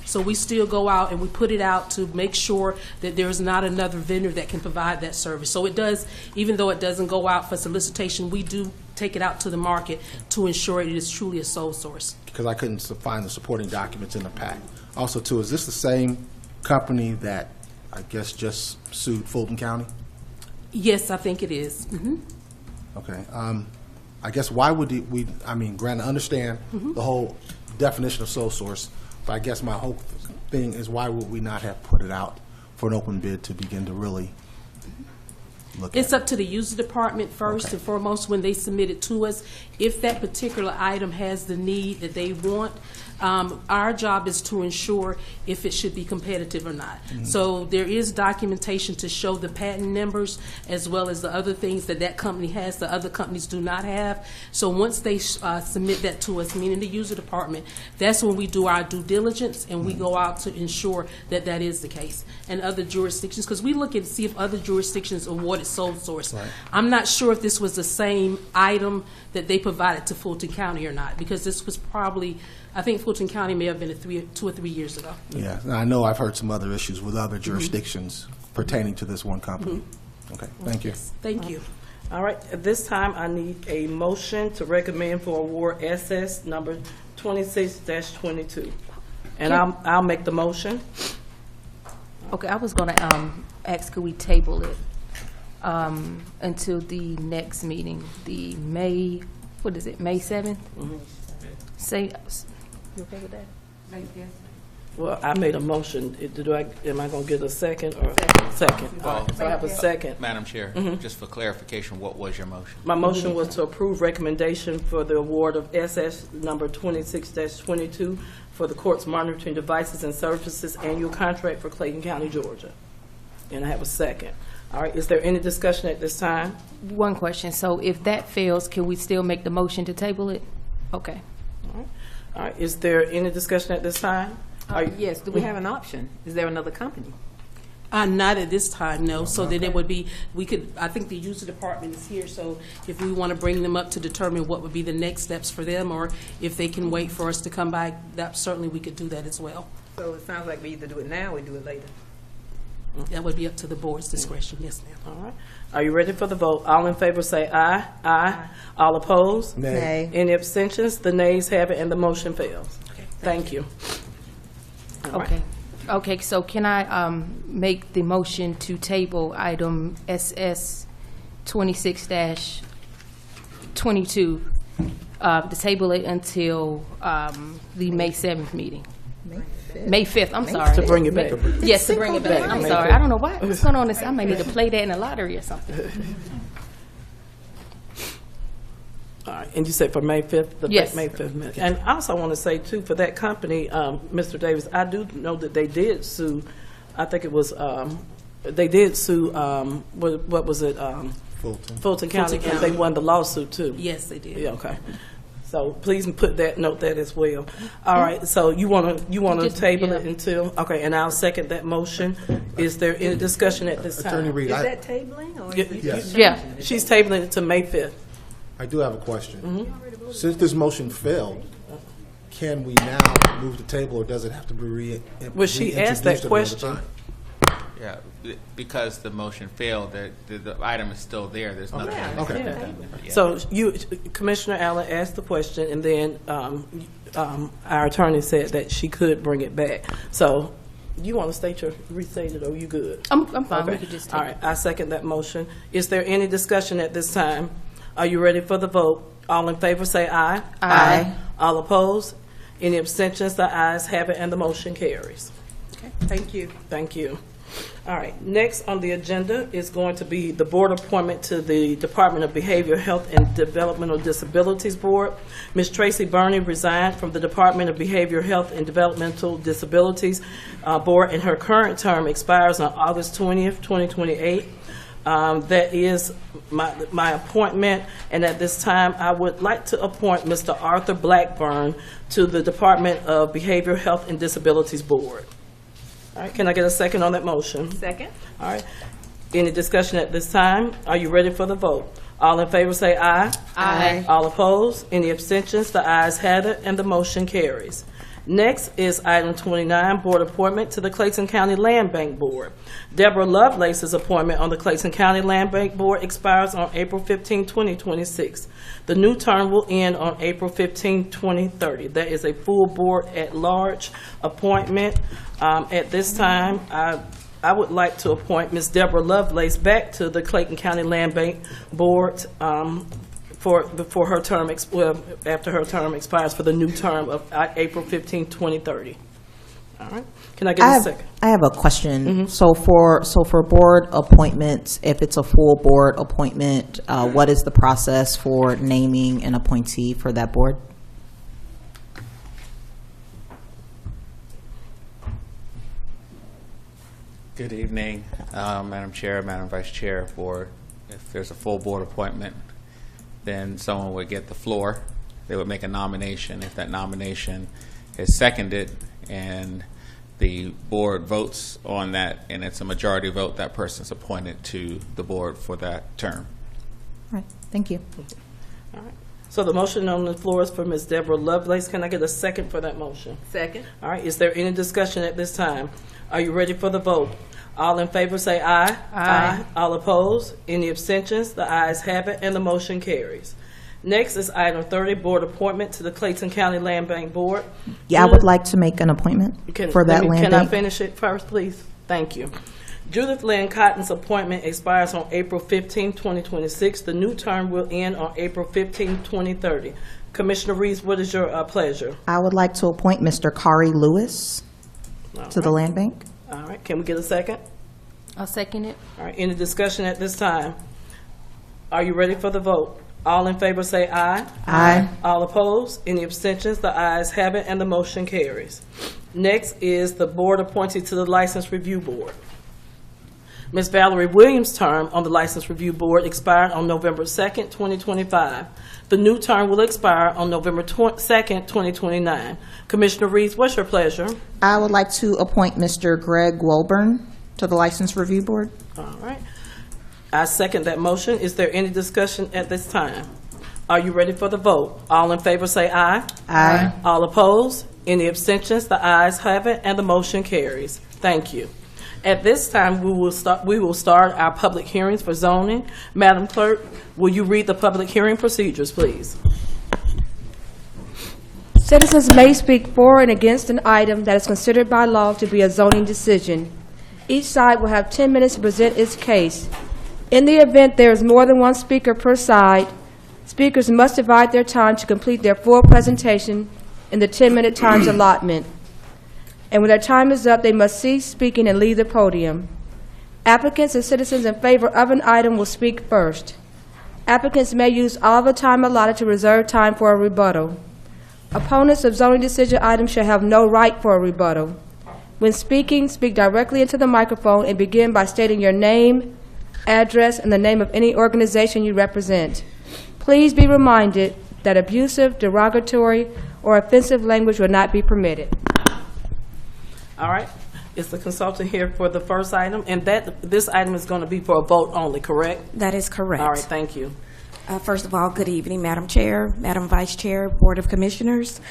S3: So we still go out and we put it out to make sure that there's not another vendor that can provide that service. So it does, even though it doesn't go out for solicitation, we do take it out to the market to ensure it is truly a sole source.
S4: Because I couldn't find the supporting documents in the pack. Also, too, is this the same company that I guess just sued Fulton County?
S3: Yes, I think it is. Mm-hmm.
S4: Okay. I guess why would granted, I understand the whole definition of sole source, but I guess my whole thing is why would we not have put it out for an open bid to begin to really look at?
S3: It's up to the user department first and foremost when they submit it to us. If that particular item has the need that they want, Our job is to ensure if it should be competitive or not. So there is documentation to show the patent numbers as well as the other things that that company has the other companies do not have. So once they submit that to us, meaning the user department, that's when we do our due diligence and we go out to ensure that that is the case. And other jurisdictions, because we look and see if other jurisdictions awarded sole source.
S4: Right.
S3: I'm not sure if this was the same item that they provided to Fulton County or not, because this was probably, I think Fulton County may have been 2 or 3 years ago.
S4: Yeah, I know I've heard some other issues with other jurisdictions pertaining to this one company. Okay, thank you.
S3: Thank you.
S1: All right, at this time, I need a motion to recommend for award SS number 26-22. And I'll make the motion.
S22: Okay, I was going to ask, could we table it until the next meeting, the May, what is it, May 7th? Say, you okay with that?
S1: Well, I made a motion. Am I going to get a second or second? All right, so I have a second.
S6: Madam Chair, just for clarification, what was your motion?
S1: My motion was to approve recommendation for the award of SS number 26-22 for the court's monitoring devices and services annual contract for Clayton County, Georgia. And I have a second. All right, is there any discussion at this time?
S22: One question. So if that fails, can we still make the motion to table it? Okay.
S1: All right, is there any discussion at this time?
S7: Yes, do we have an option? Is there another company?
S3: Not at this time, no. So that it would be, we could, I think the user department is here, so if we want to bring them up to determine what would be the next steps for them, or if they can wait for us to come back, that certainly we could do that as well.
S7: So it sounds like we either do it now or we do it later.
S3: That would be up to the board's discretion, yes, ma'am.
S1: All right. Are you ready for the vote? All in favor say aye. Aye. All opposed?
S4: Nay.
S1: Any abstentions? The nays have it and the motion fails.
S3: Okay.
S1: Thank you. All right.
S22: Okay. Okay, so can I make the motion to table item SS 26-22, to table it until the May 7th meeting? May 5th, I'm sorry.
S1: To bring it back.
S22: Yes, to bring it back. I'm sorry. I don't know what's going on this. I might need to play that in a lottery or something.
S1: All right, and you said for May 5th?
S22: Yes.
S1: May 5th. And I also want to say, too, for that company, Mr. Davis, I do know that they did sue, I think it was, they did sue, what was it? Fulton County, and they won the lawsuit, too.
S3: Yes, they did.
S1: Yeah, okay. So please note that as well. All right, so you want to table it until, okay, and I'll second that motion. Is there any discussion at this time?
S4: Attorney Reed,
S7: Is that tabling or is it?
S4: Yes.
S1: Yeah, she's tabling it to May 5th.
S4: I do have a question. Since this motion failed, can we now move the table, or does it have to be reintroduced?
S1: Well, she asked that question.
S6: Yeah, because the motion failed, the item is still there. There's nothing.
S4: Okay.
S6: Yeah.
S1: So Commissioner Allen asked the question, and then our attorney said that she could bring it back. So you want to restate it, or are you good?
S22: I'm fine.
S1: Okay.
S22: We could just
S1: All right, I second that motion. Is there any discussion at this time? Are you ready for the vote? All in favor say aye.
S22: Aye.
S1: All opposed? Any abstentions? The ayes have it, and the motion carries.
S3: Okay, thank you.
S1: Thank you. All right, next on the agenda is going to be the board appointment to the Department of Behavioral Health and Developmental Disabilities Board. Ms. Tracy Burney resigned from the Department of Behavioral Health and Developmental Disabilities Board, and her current term expires on August 20th, 2028. That is my appointment, and at this time, I would like to appoint Mr. Arthur Blackburn to the Department of Behavioral Health and Disabilities Board. All right, can I get a second on that motion?
S7: Second.
S1: All right. Any discussion at this time? Are you ready for the vote? All in favor say aye.
S22: Aye.
S1: All opposed? Any abstentions? The ayes have it, and the motion carries. Next is item 29, board appointment to the Clayton County Land Bank Board. Deborah Lovelace's appointment on the Clayton County Land Bank Board expires on April 15, 2026. The new term will end on April 15, 2030. That is a full board at large appointment. At this time, I would like to appoint Ms. Deborah Lovelace back to the Clayton County Land Bank Board for her term, after her term expires, for the new term of April 15, 2030. All right. Can I get a second?
S19: I have a question. So for board appointments, if it's a full board appointment, what is the process for naming an appointee for that board?
S6: Good evening, Madam Chair, Madam Vice Chair, Board. If there's a full board appointment, then someone would get the floor. They would make a nomination. If that nomination is seconded and the board votes on that and it's a majority vote, that person's appointed to the board for that term.
S19: All right, thank you.
S1: All right. So the motion on the floor is for Ms. Deborah Lovelace. Can I get a second for that motion?
S7: Second.
S1: All right. Is there any discussion at this time? Are you ready for the vote? All in favor say aye.
S7: Aye.
S1: All opposed? Any abstentions? The ayes have it, and the motion carries. Next is item 30, board appointment to the Clayton County Land Bank Board.
S19: Yeah, I would like to make an appointment for that land
S1: Can I
S19: bank.
S1: finish it first, please? Thank you. Judith Lynn Cotton's appointment expires on April 15, 2026. The new term will end on April 15, 2030. Commissioner Reeves, what is your pleasure?
S19: I would like to appoint Mr. Kari Lewis to the land bank.
S1: All right. Can we get a second?
S22: I'll second it.
S1: All right. Any discussion at this time? Are you ready for the vote? All in favor say aye.
S19: Aye.
S1: All opposed? Any abstentions? The ayes have it, and the motion carries. Next is the board appointee to the License Review Board. Ms. Valerie Williams' term on the License Review Board expired on November 2nd, 2025. The new term will expire on November 2nd, 2029. Commissioner Reeves, what's your pleasure?
S19: I would like to appoint Mr. Greg Wilburn to the License Review Board.
S1: All right. I second that motion. Is there any discussion at this time? Are you ready for the vote? All in favor say aye.
S19: Aye.
S1: All opposed? Any abstentions? The ayes have it, and the motion carries. Thank you. At this time, we will start our public hearings for zoning. Madam Clerk, will you read the public hearing procedures, please?
S11: Citizens may speak for and against an item that is considered by law to be a zoning decision. Each side will have 10 minutes to present its case. In the event there is more than one speaker per side, speakers must divide their time to complete their full presentation in the 10-minute times allotment. And when their time is up, they must cease speaking and leave the podium. Applicants and citizens in favor of an item will speak first. Applicants may use all the time allotted to reserve time for a rebuttal. Opponents of zoning decision items shall have no right for a rebuttal. When speaking, speak directly into the microphone and begin by stating your name, address, and the name of any organization you represent. Please be reminded that abusive, derogatory, or offensive language will not be permitted.
S1: All right. Is the consultant here for the first item? And this item is going to be for a vote only, correct?
S2: That is correct.
S1: All right. Thank you.
S2: First of all, good evening, Madam Chair, Madam Vice Chair, Board of Commissioners.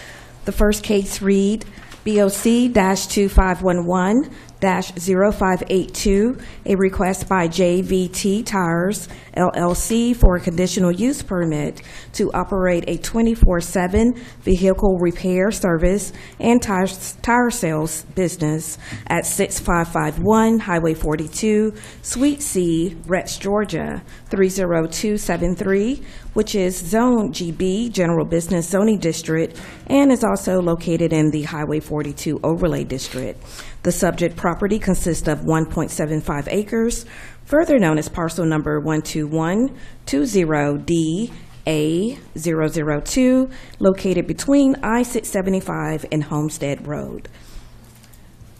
S2: The first case read BOC-2511-0582, a request by JVT Tires, LLC for a conditional use permit to operate a 24/7 vehicle repair service and tire sales business at 6551 Highway 42, Suite C, Rex, Georgia, 30273, which is Zone GB, General Business Zoning District, and is also located in the Highway 42 Overlay District. The subject property consists of 1.75 acres, further known as parcel number 12120D-A002, located between I-675 and Homestead Road.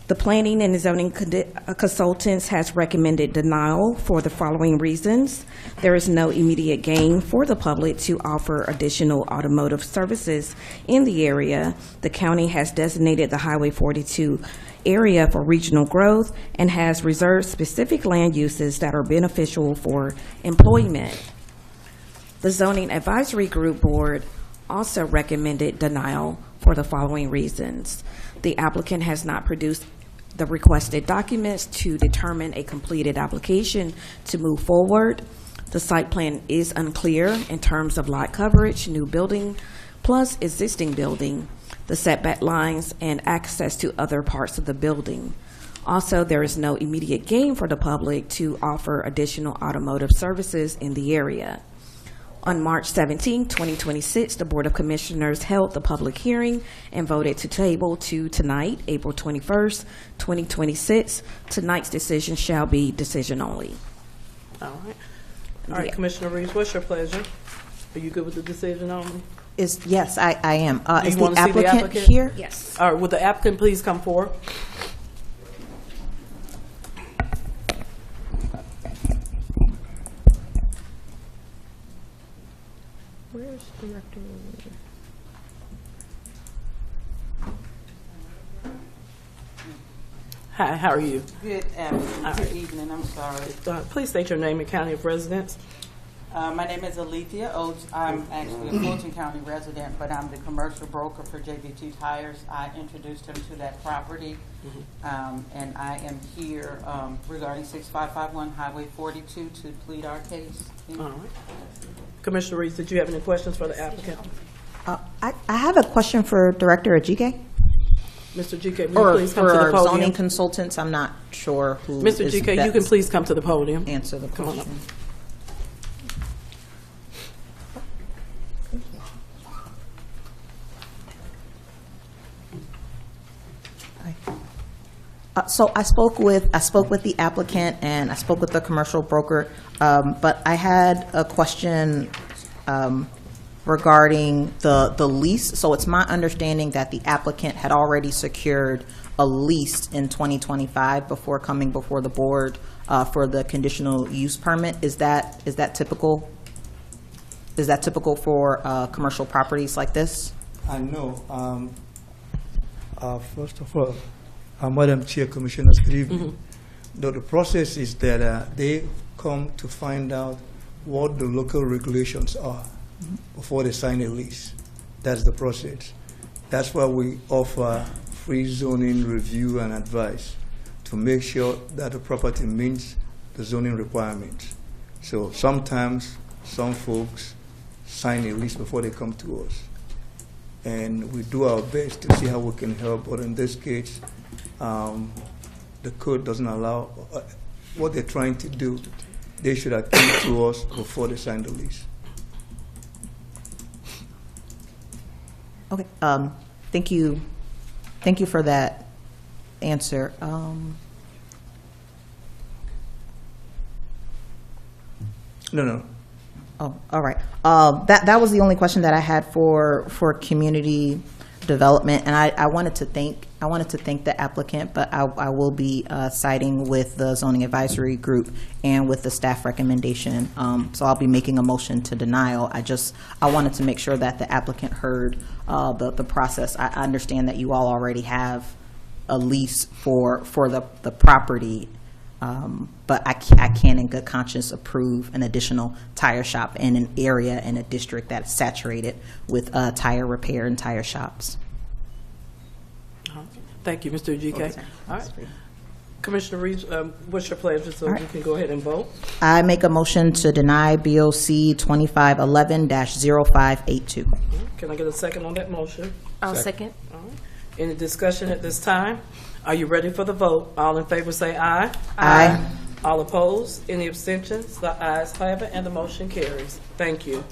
S2: The Planning and Zoning Consultants has recommended denial for the following reasons. There is no immediate gain for the public to offer additional automotive services in the area. The county has designated the Highway 42 area for regional growth and has reserved specific land uses that are beneficial for employment. The Zoning Advisory Group Board also recommended denial for the following reasons. The applicant has not produced the requested documents to determine a completed application to move forward. The site plan is unclear in terms of lot coverage, new building, plus existing building, the setback lines, and access to other parts of the building. Also, there is no immediate gain for the public to offer additional automotive services in the area. On March 17, 2026, the Board of Commissioners held the public hearing and voted to table to tonight, April 21st, 2026. Tonight's decision shall be decision only.
S1: All right. All right, Commissioner Reeves, what's your pleasure? Are you good with the decision only?
S19: Yes, I am.
S1: Do
S19: Is
S1: you
S19: the
S1: want to see the
S19: applicant
S1: applicant
S19: here?
S2: Yes.
S1: All right, would the applicant please come forward? Hi, how are you?
S8: Good afternoon. Good evening. I'm sorry.
S1: Please state your name and county of residence.
S8: My name is Alethea Oates. I'm actually a Fulton County resident, but I'm the commercial broker for JBT Tires. I introduced him to that property, and I am here regarding 6551 Highway 42 to plead our case.
S1: All right. Commissioner Reeves, did you have any questions for the applicant?
S19: I have a question for Director Ajike.
S1: Mr. GK, will you please come to the
S19: for
S1: podium?
S19: zoning consultants, I'm not sure who
S1: Mr.
S19: is
S1: GK, you can please come to the podium.
S19: Answer the
S1: Come on up.
S19: question. So I spoke with the applicant and I spoke with the commercial broker, but I had a question regarding the lease. So it's my understanding that the applicant had already secured a lease in 2025 before coming before the board for the conditional use permit. Is that typical? Is that typical for commercial properties like this?
S9: I know. First of all, Madam Chair, Commissioners, good evening. The process is that they come to find out what the local regulations are before they sign a lease. That's the process. That's why we offer free zoning review and advice to make sure that the property meets the zoning requirements. So sometimes some folks sign a lease before they come to us. And we do our best to see how we can help, but in this case, the code doesn't allow what they're trying to do. They should have come to us before they sign the lease.
S19: Okay. Thank you. Thank you for that answer.
S9: No.
S19: Oh, all right. That was the only question that I had for community development, and I wanted to thank the applicant, but I will be siding with the zoning advisory group and with the staff recommendation. So I'll be making a motion to denial. I wanted to make sure that the applicant heard the process. I understand that you all already have a lease for the property. But I can in good conscience approve an additional tire shop in an area in a district that's saturated with tire repair and tire shops.
S1: Thank you, Mr. GK. All right. Commissioner Reeves, what's your pleasure, so you can go ahead and vote?
S19: I make a motion to deny BOC 2511-0582.
S1: Can I get a second on that motion?
S22: I'll second.
S1: All right. Any discussion at this time? Are you ready for the vote? All in favor say aye.
S19: Aye.
S1: All opposed? Any abstentions? The ayes have it, and the motion carries. Thank you.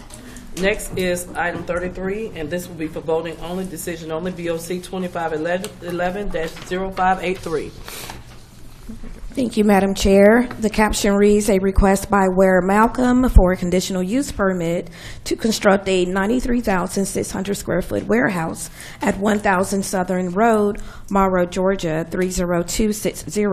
S1: Next is item 33, and this will be for voting only, decision only, BOC 2511-0583.
S2: Thank you, Madam Chair. The caption reads, a request by Ware Malcolm for a conditional use permit to construct a 93,600 square foot warehouse at 1000 Southern Road, Morrow, Georgia, 30260,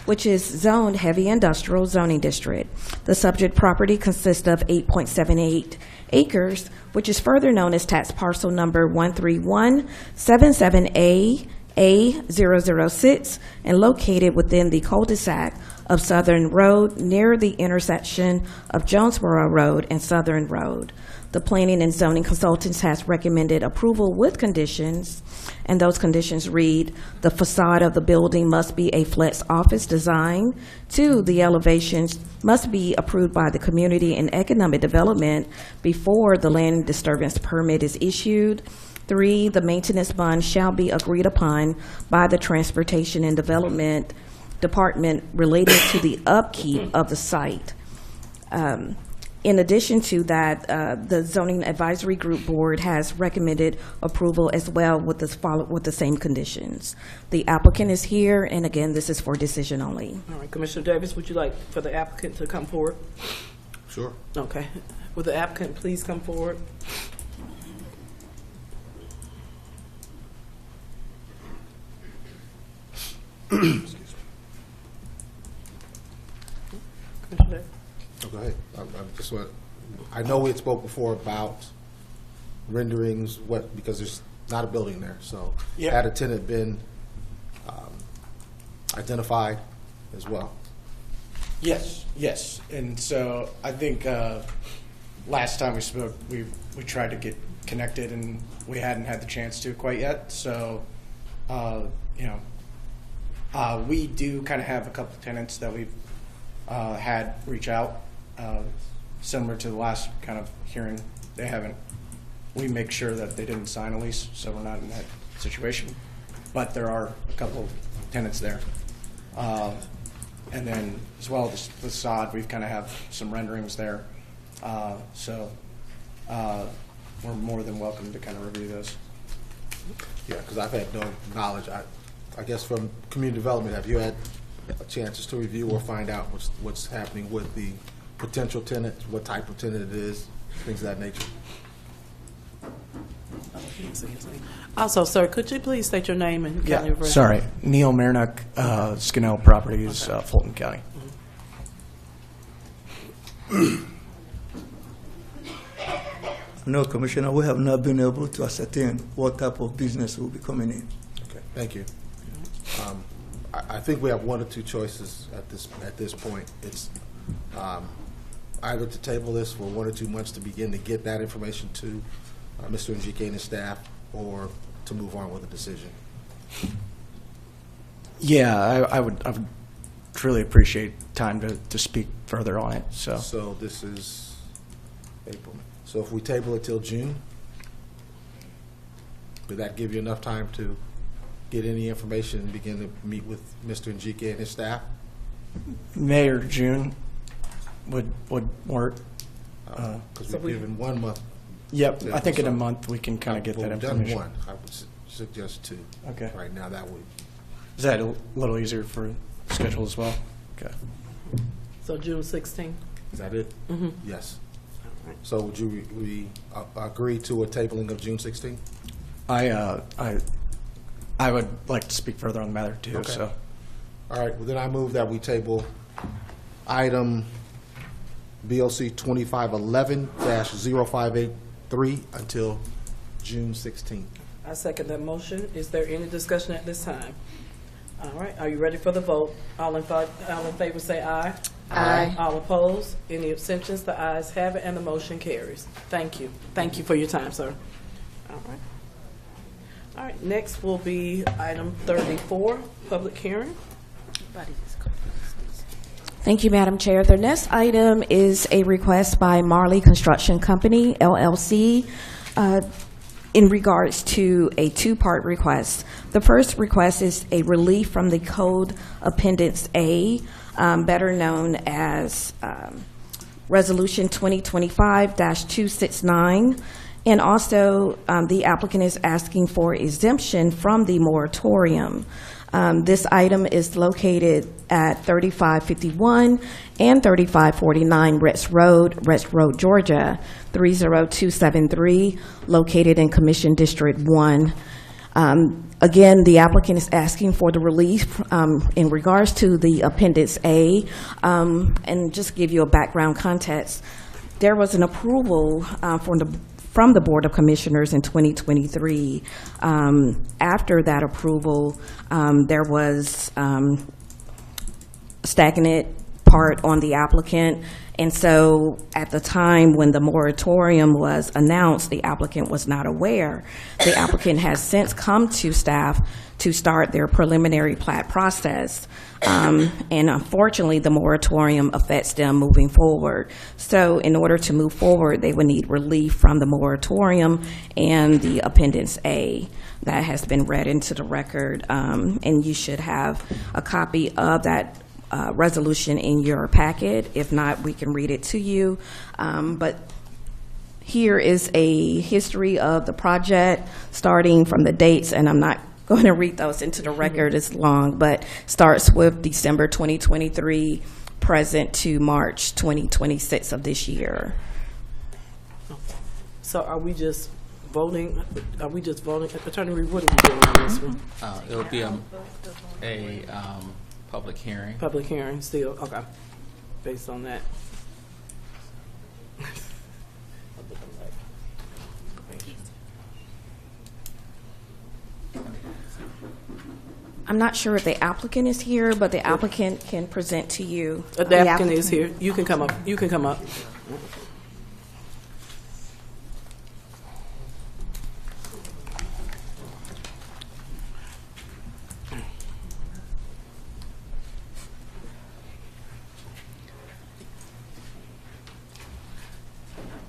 S2: which is zoned heavy industrial zoning district. The subject property consists of 8.78 acres, which is further known as tax parcel number 13177A006, and located within the cul-de-sac of Southern Road near the intersection of Jonesboro Road and Southern Road. The Planning and Zoning Consultants has recommended approval with conditions, and those conditions read: the facade of the building must be a flex office design. 2, the elevations must be approved by the Community and Economic Development before the land disturbance permit is issued. 3, the maintenance bond shall be agreed upon by the Transportation and Development Department related to the upkeep of the site. In addition to that, the Zoning Advisory Group Board has recommended approval as well with the same conditions. The applicant is here, and again, this is for decision only.
S1: All right, Commissioner Davis, would you like for the applicant to come forward?
S4: Sure.
S1: Okay. Would the applicant please come forward?
S4: Excuse me. Go ahead. I know we had spoke before about renderings, because there's not a building there. So
S9: Yeah.
S4: had a tenant been identified as well.
S5: Yes. And so I think last time we spoke, we tried to get connected, and we hadn't had the chance to quite yet. So, we do kind of have a couple of tenants that we've had reach out, similar to the last kind of hearing. They haven't. We make sure that they didn't sign a lease, so we're not in that situation. But there are a couple of tenants there. And then as well, the facade, we've kind of have some renderings there. So we're more than welcome to kind of review those.
S4: Yeah, because I've had no knowledge. I guess from community development, have you had chances to review or find out what's happening with the potential tenant, what type of tenant it is, things of that nature?
S1: Also, sir, could you please state your name and county of residence?
S5: Sorry. Neil Marinock, Skinnell Properties, Fulton County.
S9: No, Commissioner, we have not been able to ascertain what type of business will be coming in.
S4: Okay, thank you. I think we have one or two choices at this point. It's either to table this for 1 or 2 months to begin to get that information to Mr. Njike and his staff, or to move on with a decision.
S5: Yeah, I would really appreciate time to speak further on it. So
S4: this is April. So if we table it till June, would that give you enough time to get any information and begin to meet with Mr. Njike and his staff?
S5: May or June would work.
S4: Because we've given 1 month.
S5: Yep, I think in a month we can kind of get that information.
S4: We've done one. I would suggest 2.
S5: Okay.
S4: Right now, that would.
S5: Is that a little easier for schedule as well? Okay.
S1: So June 16th?
S4: Is that it?
S1: Mm-hmm.
S4: Yes. So would you agree to a tabling of June 16th?
S5: I would like to speak further on the matter too.
S4: Okay.
S5: So,
S4: all right. Well, then I move that we table item BOC 2511-0583 until June 16th.
S1: I second that motion. Is there any discussion at this time? All right. Are you ready for the vote? All in favor say aye.
S22: Aye.
S1: All opposed? Any abstentions? The ayes have it, and the motion carries. Thank you. Thank you for your time, sir. All right. All right. Next will be item 34, public hearing.
S2: Thank you, Madam Chair. The next item is a request by Marley Construction Company, LLC, in regards to a 2-part request. The first request is a relief from the Code Appendix A, better known as Resolution 2025-269. And also, the applicant is asking for exemption from the moratorium. This item is located at 3551 and 3549 Retz Road, Georgia, 30273, located in Commission District 1. Again, the applicant is asking for the relief in regards to the Appendix A. And just give you a background context, there was an approval from the Board of Commissioners in 2023. After that approval, there was stagnant part on the applicant. And so at the time when the moratorium was announced, the applicant was not aware. The applicant has since come to staff to start their preliminary plat process. And unfortunately, the moratorium affects them moving forward. So in order to move forward, they would need relief from the moratorium and the Appendix A. That has been read into the record, and you should have a copy of that resolution in your packet. If not, we can read it to you. But here is a history of the project, starting from the dates, and I'm not going to read those into the record, it's long, but starts with December 2023, present to March 2026 of this year.
S1: So are we just voting? Attorney Reed, what are we doing on this one?
S6: It'll be a public hearing.
S1: Public hearing still, okay, based on that.
S2: I'm not sure if the applicant is here, but the applicant can present to you.
S1: The applicant is here. You can come up. You can come up.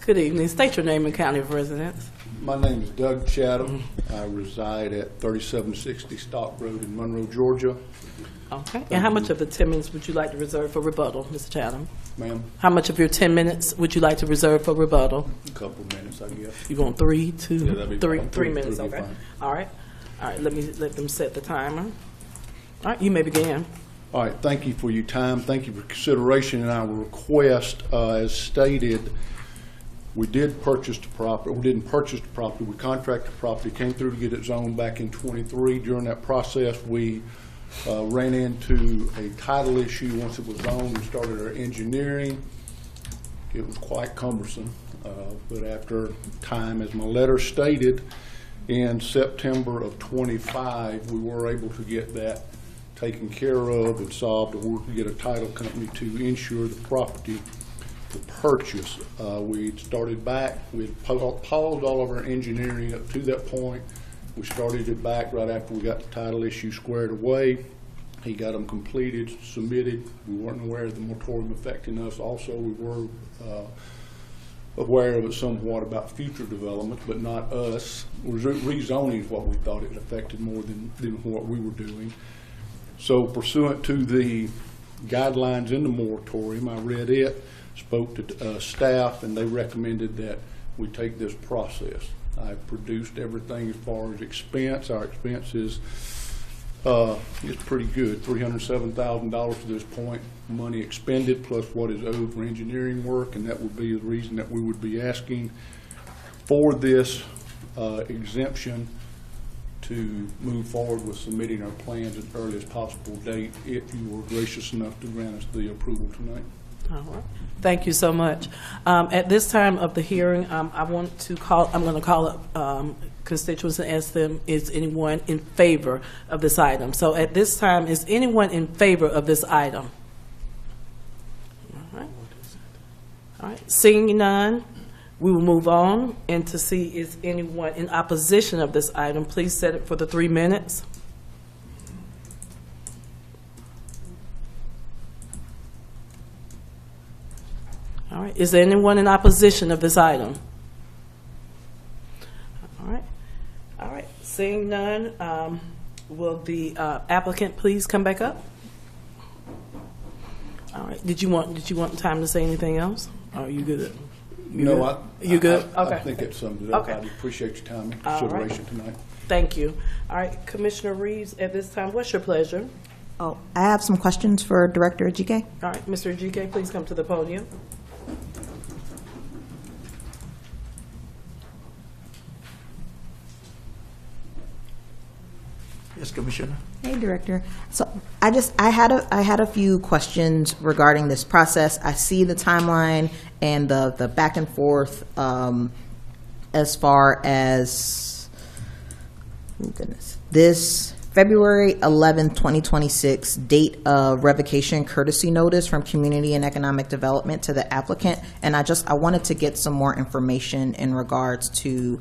S1: Good evening. State your name and county of residence.
S12: My name is Doug Chatham. I reside at 3760 Stock Road in Monroe, Georgia.
S1: Okay. And how much of the 10 minutes would you like to reserve for rebuttal, Mr. Chatham?
S12: Ma'am?
S1: How much of your 10 minutes would you like to reserve for rebuttal?
S12: A couple of minutes, I guess.
S1: You want 3, 2,
S12: Yeah, that'd be
S1: 3,
S12: fine.
S1: 3 minutes,
S12: Three would be
S1: okay.
S12: fine.
S1: All right. All right, let them set the timer. All right, you may begin.
S12: All right, thank you for your time. Thank you for consideration and our request. As stated, we did purchase the property. We didn't purchase the property. We contracted the property, came through to get it zoned back in '23. During that process, we ran into a title issue. Once it was zoned, we started our engineering. It was quite cumbersome, but after time, as my letter stated, in September of '25, we were able to get that taken care of and solved, and we could get a title company to insure the property for purchase. We started back, we had paused all of our engineering up to that point. We started it back right after we got the title issue squared away. He got them completed, submitted. We weren't aware of the moratorium affecting us. Also, we were aware of it somewhat about future development, but not us. Rezoning is what we thought it affected more than what we were doing. So pursuant to the guidelines in the moratorium, I read it, spoke to staff, and they recommended that we take this process. I produced everything as far as expense. Our expense is pretty good, $307,000 to this point, money expended plus what is owed for engineering work, and that would be the reason that we would be asking for this exemption to move forward with submitting our plans at the earliest possible date if you were gracious enough to grant us the approval tonight.
S1: All right. Thank you so much. At this time of the hearing, I'm going to call up constituents and ask them, is anyone in favor of this item? So at this time, is anyone in favor of this item? All right. All right. Seeing none, we will move on, and to see is anyone in opposition of this item, please set it for the 3 minutes. All right. Is there anyone in opposition of this item? All right. All right. Seeing none, will the applicant please come back up? All right. Did you want time to say anything else? Or are you good? You good? Okay.
S12: I think it sums it up.
S1: Okay.
S12: I appreciate your time and
S1: All right.
S12: consideration tonight.
S1: Thank you. All right, Commissioner Reeves, at this time, what's your pleasure?
S19: Oh, I have some questions for Director Ejike.
S1: All right, Mr. Ejike, please come to the podium.
S9: Yes, Commissioner.
S19: Hey, Director. So I had a few questions regarding this process. I see the timeline and the back and forth as far as, oh goodness, this February 11th, 2026 date of revocation courtesy notice from Community and Economic Development to the applicant, and I wanted to get some more information in regards to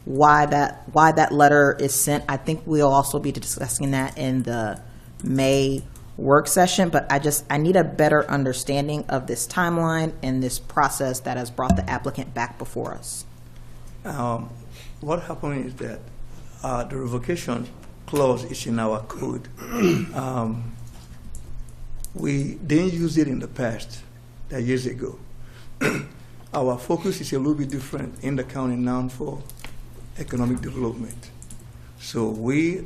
S19: why that letter is sent. I think we'll also be discussing that in the May work session, but I need a better understanding of this timeline and this process that has brought the applicant back before us.
S9: What happened is that the revocation clause is in our code. We didn't use it in the past, years ago. Our focus is a little bit different in the county now for economic development. So we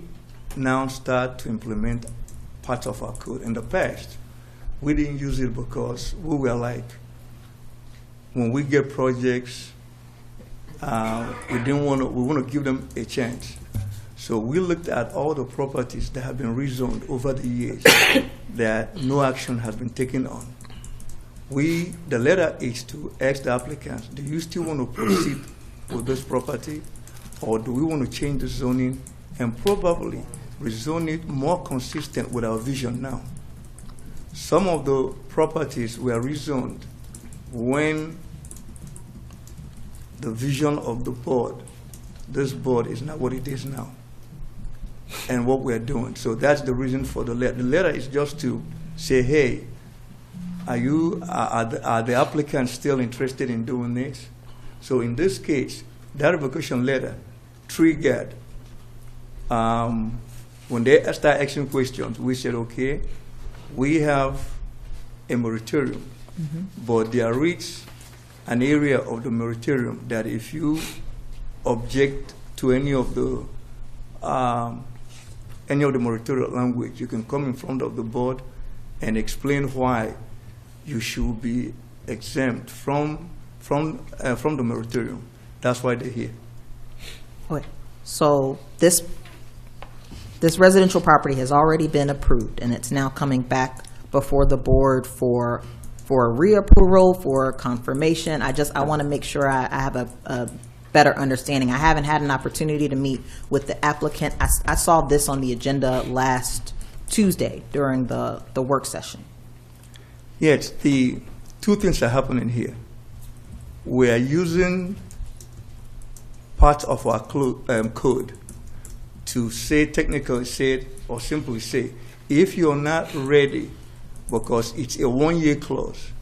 S9: now start to implement parts of our code. In the past, we didn't use it because we were like, when we get projects, we want to give them a chance. So we looked at all the properties that have been rezoned over the years that no action has been taken on. The letter is to ask the applicants, do you still want to proceed with this property, or do we want to change the zoning and probably rezone it more consistent with our vision now. Some of the properties were rezoned when the vision of the board, this board is not what it is now, and what we're doing. So that's the reason for the letter. The letter is just to say, hey, are the applicants still interested in doing this? So in this case, that revocation letter triggered, when they start asking questions, we said, okay, we have a moratorium, but there is an area of the moratorium that if you object to any of the moratorium language, you can come in front of the board and explain why you should be exempt from the moratorium. That's why they're here.
S19: Okay. So this residential property has already been approved, and it's now coming back before the board for reapproval, for confirmation. I want to make sure I have a better understanding. I haven't had an opportunity to meet with the applicant. I saw this on the agenda last Tuesday during the work session.
S9: Yes, the two things are happening here. We are using parts of our code to say, technically say, or simply say, if you're not ready, because it's a 1-year clause,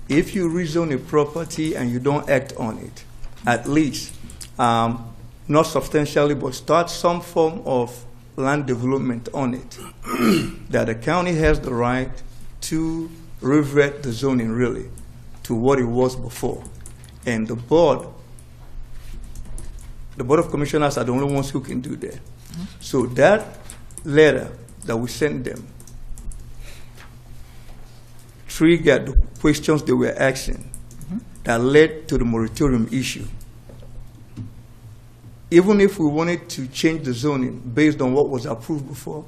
S9: if you rezone a property and you don't act on it, at least, not substantially, but start some form of land development on it, that the county has the right to revert the zoning really to what it was before. And the board of commissioners are the only ones who can do that. So that letter that we sent them triggered the questions they were asking that led to the moratorium issue. Even if we wanted to change the zoning based on what was approved before,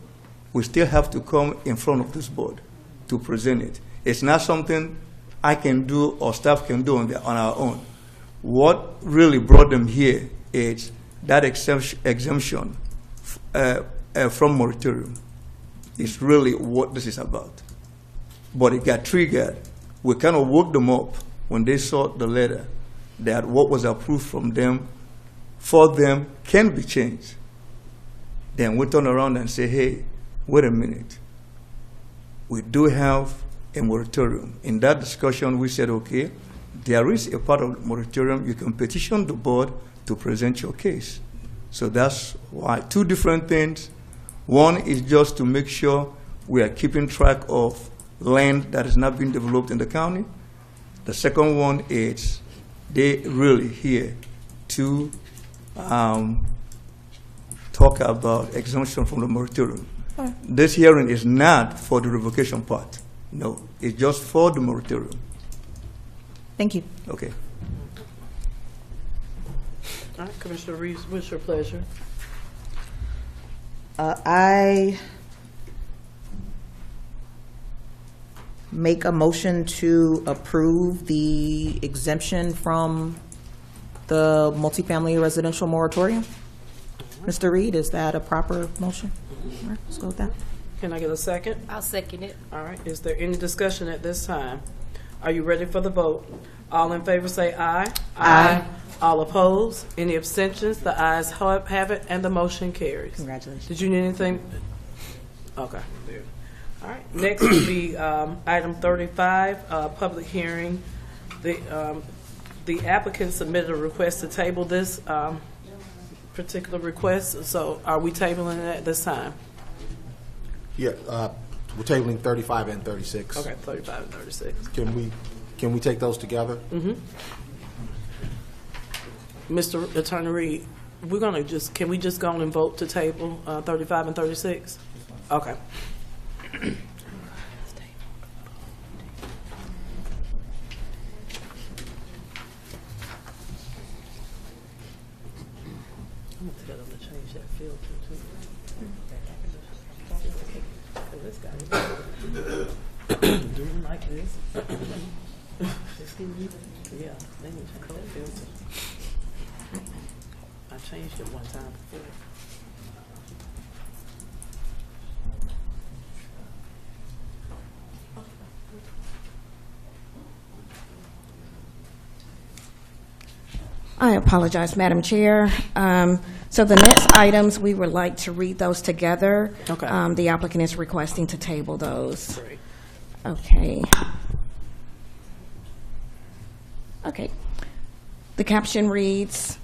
S9: we still have to come in front of this board to present it. It's not something I can do or staff can do on our own. What really brought them here is that exemption from moratorium is really what this is about. But it got triggered. We kind of woke them up when they saw the letter that what was approved from them, for them, can be changed. Then we turn around and say, hey, wait a minute. We do have a moratorium. In that discussion, we said, okay, there is a part of the moratorium. You can petition the board to present your case. So that's why two different things. One is just to make sure we are keeping track of land that is not being developed in the county. The second one is they really here to talk about exemption from the moratorium. This hearing is not for the revocation part. No, it's just for the moratorium.
S19: Thank you.
S9: Okay.
S1: All right, Commissioner Reeves, what's your pleasure?
S19: I make a motion to approve the exemption from the multifamily residential moratorium. Mr. Reed, is that a proper motion? All right, let's go with that.
S1: Can I get a second?
S22: I'll second it.
S1: All right, is there any discussion at this time? Are you ready for the vote? All in favor say aye.
S19: Aye.
S1: All opposed? Any abstentions? The ayes have it, and the motion carries.
S19: Congratulations.
S1: Did you need anything? Okay. All right. Next will be item 35, public hearing. The applicant submitted a request to table this particular request. So are we tabling it at this time?
S4: Yeah, we're tabling 35 and 36.
S1: Okay, 35 and 36.
S4: Can we take those together?
S1: Mm-hmm. Mr. Attorney Reed, we're gonna can we just go on and vote to table 35 and 36? Okay. I'm gonna tell them to change that filter too. This guy doing like this. Yeah, they need to change that filter. I changed it one time before.
S2: I apologize, Madam Chair. So the next items, we would like to read those together.
S1: Okay.
S2: The applicant is requesting to table those.
S1: Great.
S2: Okay. Okay. The caption reads,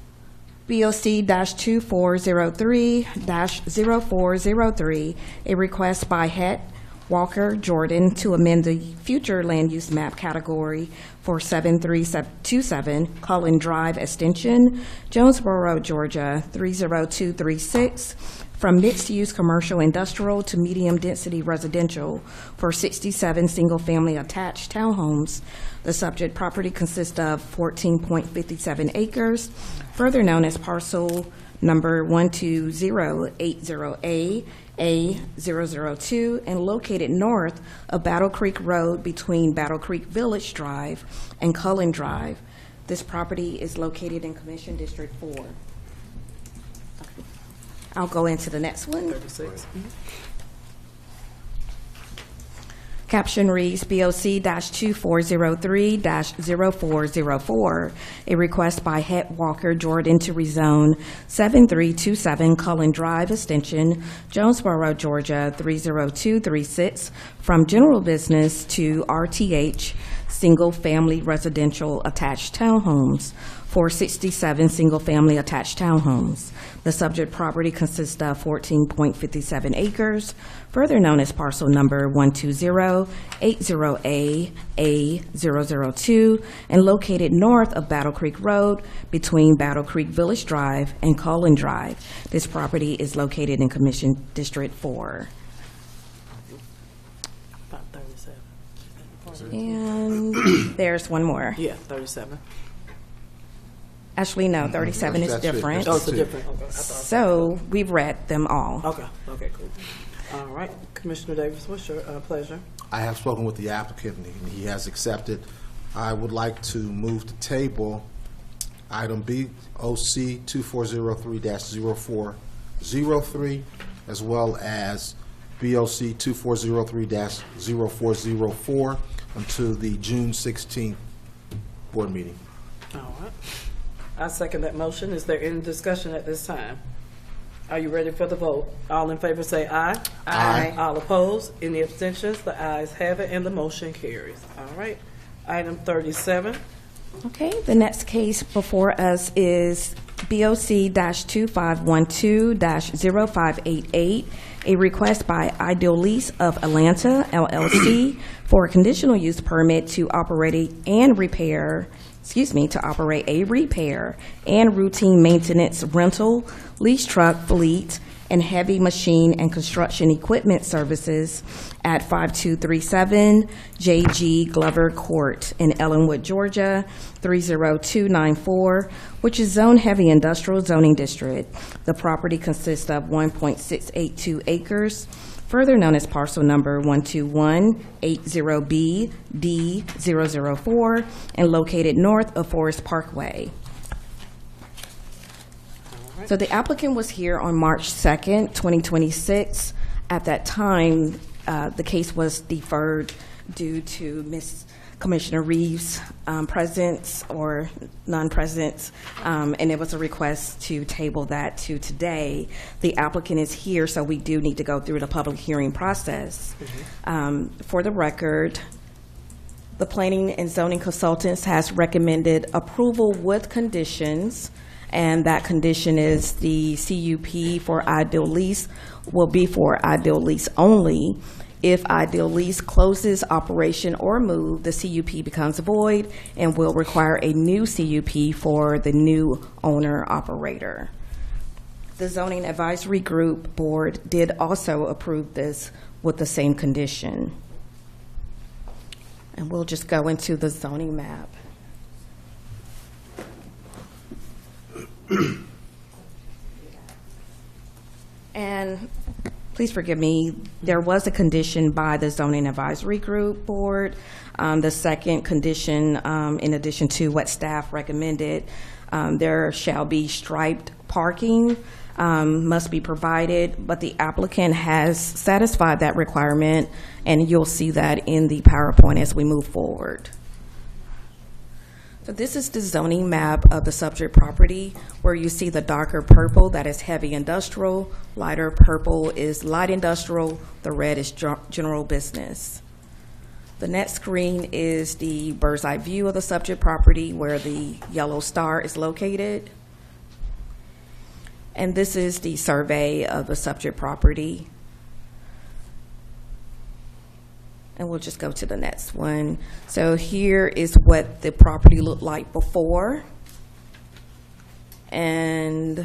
S2: BOC-2403-0403, a request by Het Walker Jordan to amend the future land use map category for 7327 Cullen Drive Extension, Jonesboro, Georgia 30236, from mixed-use commercial industrial to medium-density residential for 67 single-family attached townhomes. The subject property consists of 14.57 acres, further known as parcel number 12080A002, and located north of Battle Creek Road between Battle Creek Village Drive and Cullen Drive. This property is located in Commission District 4. I'll go into the next one.
S1: 36.
S2: Caption reads BOC-2403-0404, a request by Het Walker Jordan to rezone 7327 Cullen Drive Extension, Jonesboro, Georgia 30236, from general business to RTH, single-family residential attached townhomes, for 67 single-family attached townhomes. The subject property consists of 14.57 acres, further known as parcel number 12080A002, and located north of Battle Creek Road between Battle Creek Village Drive and Cullen Drive. This property is located in Commission District 4.
S1: About 37.
S2: And there's one more.
S1: Yeah, 37.
S2: Actually, no, 37 is
S4: That's
S2: different.
S1: Oh, it's a different. Okay. I thought.
S2: So we've read them all.
S1: Okay. Okay. Cool. All right, Commissioner Davis, what's your pleasure?
S4: I have spoken with the applicant, and he has accepted. I would like to move to table item BOC 2403-0403, as well as BOC 2403-0404 until the June 16th board meeting.
S1: All right. I second that motion. Is there any discussion at this time? Are you ready for the vote? All in favor say aye.
S4: Aye.
S1: All opposed? Any abstentions? The ayes have it, and the motion carries. All right. Item 37.
S2: Okay, the next case before us is BOC-2512-0588, a request by Ideal Lease of Atlanta, LLC, for a conditional use permit to operate a repair and routine maintenance rental, lease truck fleet, and heavy machine and construction equipment services at 5237 J.G. Glover Court in Ellenwood, Georgia, 30294, which is Zone Heavy Industrial Zoning District. The property consists of 1.682 acres, further known as parcel number 12180B-D004, and located north of Forest Parkway. So the applicant was here on March 2nd, 2026. At that time, the case was deferred due to Commissioner Reeves' presence or non-presence, and it was a request to table that to today. The applicant is here, so we do need to go through the public hearing process. For the record, the Planning and Zoning Consultants has recommended approval with conditions, and that condition is the CUP for Ideal Lease will be for Ideal Lease only. If Ideal Lease closes operation or move, the CUP becomes void and will require a new CUP for the new owner-operator. The Zoning Advisory Group Board did also approve this with the same condition. And we'll just go into the zoning map. And please forgive me, there was a condition by the Zoning Advisory Group Board. The second condition, in addition to what staff recommended, there shall be striped parking must be provided, but the applicant has satisfied that requirement, and you'll see that in the PowerPoint as we move forward. So this is the zoning map of the subject property, where you see the darker purple, that is heavy industrial, lighter purple is light industrial, the red is general business. The next screen is the bird's eye view of the subject property, where the yellow star is located. And this is the survey of the subject property. And we'll just go to the next one. So here is what the property looked like before. And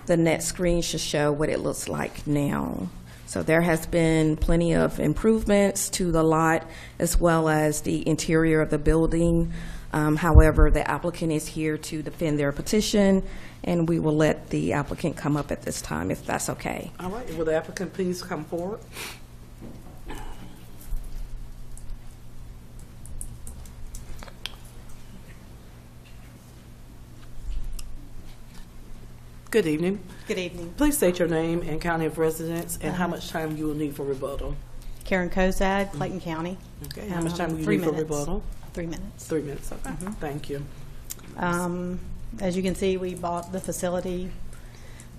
S2: the next screen should show what it looks like now. So there has been plenty of improvements to the lot, as well as the interior of the building. However, the applicant is here to defend their petition, and we will let the applicant come up at this time, if that's okay.
S1: All right, will the applicant please come forward? Good evening.
S13: Good evening.
S1: Please state your name and county of residence and how much time you will need for rebuttal.
S13: Karen Kozad, Clayton County.
S1: Okay, how much time will you
S13: 3
S1: need for
S13: minutes.
S1: rebuttal?
S13: 3 minutes.
S1: 3 minutes, okay. Thank you.
S13: As you can see, we bought the facility,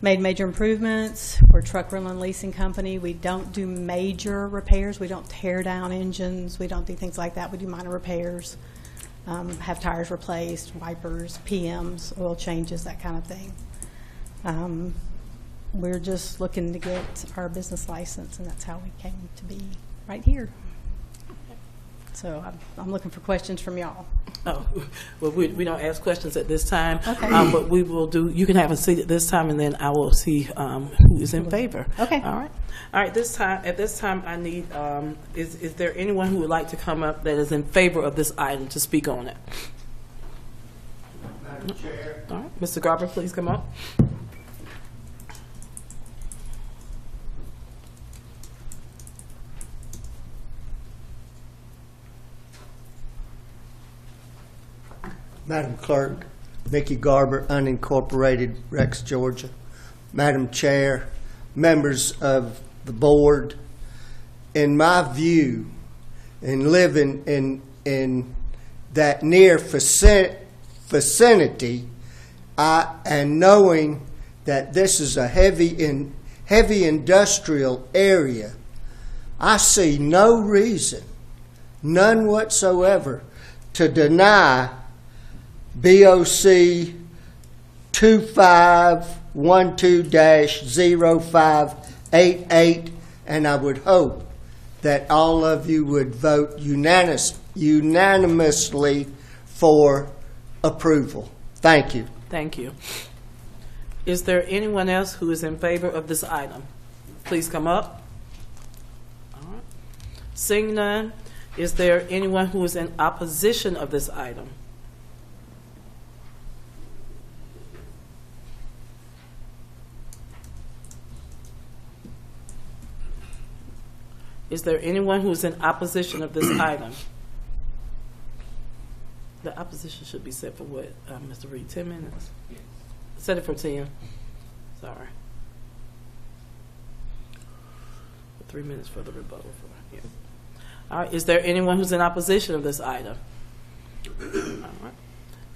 S13: made major improvements. We're a truck rental and leasing company. We don't do major repairs. We don't tear down engines. We don't do things like that. We do minor repairs, have tires replaced, wipers, PMs, oil changes, that kind of thing. We're just looking to get our business license, and that's how we came to be right here. So I'm looking for questions from y'all.
S1: Oh, well, we don't ask questions at this time.
S13: Okay.
S1: But we will do, you can have a seat at this time, and then I will see who is in favor.
S13: Okay.
S1: All right. All right, at this time, I need, is there anyone who would like to come up that is in favor of this item to speak on it?
S14: Madam Chair.
S1: All right, Mr. Garber, please come up.
S14: Madam Clerk, Vicki Garber, unincorporated, Rex, Georgia. Madam Chair, members of the board, in my view, in living in that near vicinity, and knowing that this is a heavy industrial area, I see no reason, none whatsoever, to deny BOC 2512-0588, and I would hope that all of you would vote unanimously for approval. Thank you.
S1: Thank you. Is there anyone else who is in favor of this item? Please come up. All right. Seeing none, is there anyone who is in opposition of this item? Is there anyone who is in opposition of this item? The opposition should be set for what, Mr. Reed, 10 minutes? Set it for 10. Sorry. 3 minutes for the rebuttal. Yeah. All right, is there anyone who's in opposition of this item? All right.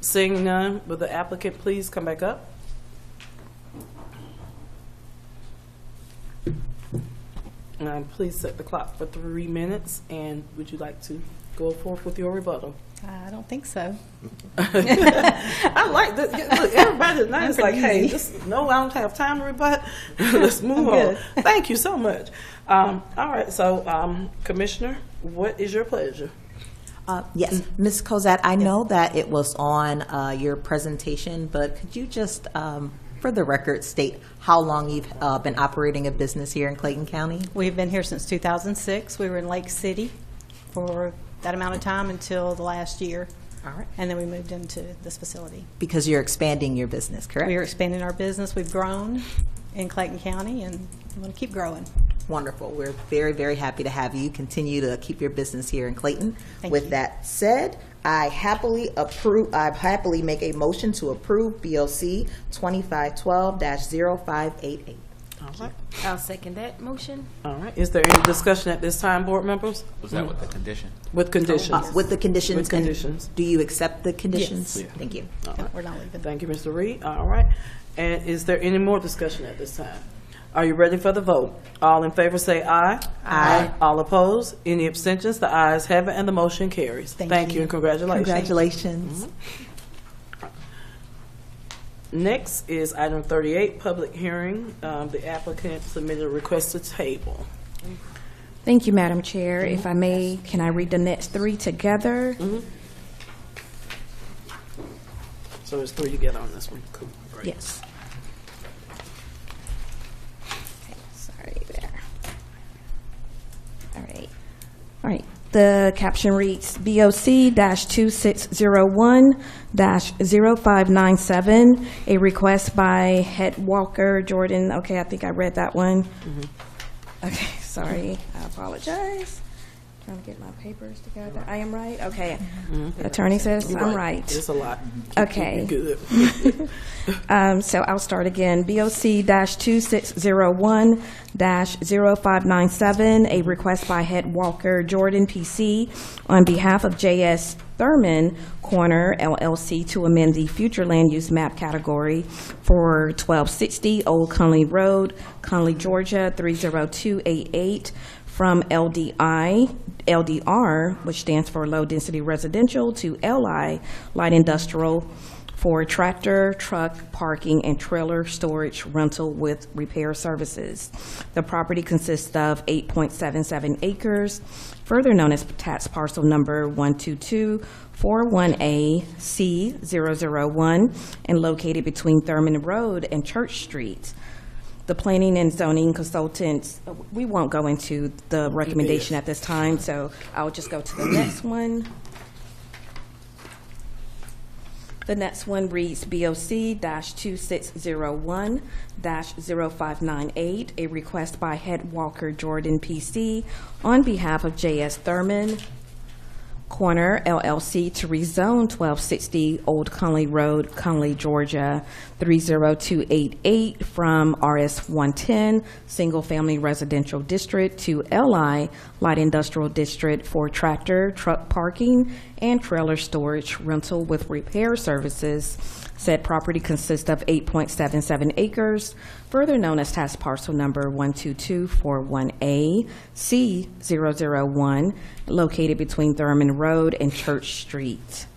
S1: Seeing none, will the applicant please come back up? Please set the clock for 3 minutes, and would you like to go forth with your rebuttal?
S13: I don't think so.
S1: I like that. Look, everybody's nice. Like, hey, no, I don't have time to rebut. Let's move on. Thank you so much. All right, so Commissioner, what is your pleasure?
S19: Yes, Ms. Kozad, I know that it was on your presentation, but could you just, for the record, state how long you've been operating a business here in Clayton County?
S13: We've been here since 2006. We were in Lake City for that amount of time until the last year.
S19: All right.
S13: And then we moved into this facility.
S19: Because you're expanding your business, correct?
S13: We are expanding our business. We've grown in Clayton County, and we want to keep growing.
S19: Wonderful. We're very, very happy to have you continue to keep your business here in Clayton.
S13: Thank
S19: With
S13: you.
S19: that said, I happily make a motion to approve BOC 2512-0588.
S1: All right.
S22: I'll second that motion.
S1: All right. Is there any discussion at this time, board members?
S6: Was that with the condition?
S1: With conditions.
S19: With the conditions.
S1: With conditions.
S19: Do you accept the conditions?
S1: Yes.
S19: Thank you.
S1: All right.
S13: We're not leaving.
S1: Thank you, Mr. Reed. All right. And is there any more discussion at this time? Are you ready for the vote? All in favor say aye.
S19: Aye.
S1: All opposed? Any abstentions? The ayes have it, and the motion carries. Thank you, and congratulations.
S19: Congratulations.
S1: Next is item 38, public hearing. The applicant submitted a request to table.
S2: Thank you, Madam Chair. If I may, can I read the next three together?
S1: So there's three to get on this one. Cool. Great.
S2: Yes. Okay, sorry there. All right. All right. The caption reads BOC-2601-0597, a request by Head Walker Jordan. Okay, I think I read that one. Okay, sorry. I apologize. Trying to get my papers together. I am right? Okay. Attorney says I'm right.
S1: It's a lot.
S2: Okay.
S1: Good.
S2: So I'll start again. BOC-2601-0597, a request by Head Walker Jordan PC on behalf of J.S. Thurman Corner LLC to amend the future land use map category for 1260 Old Conley Road, Conley, Georgia 30288 from LDR, which stands for Low Density Residential, to LI, Light Industrial, for tractor, truck, parking, and trailer storage rental with repair services. The property consists of 8.77 acres, further known as tax parcel number 12241A-C001, and located between Thurman Road and Church Street. The planning and zoning consultants, we won't go into the recommendation at this time, so I'll just go to the next one. The next one reads BOC-2601-0598, a request by Head Walker Jordan PC on behalf of J.S. Thurman Corner LLC to rezone 1260 Old Conley Road, Conley, Georgia 30288 from RS 110 Single Family Residential District to LI Light Industrial District for tractor, truck parking, and trailer storage rental with repair services. Said property consists of 8.77 acres, further known as tax parcel number 12241A-C001, located between Thurman Road and Church Street.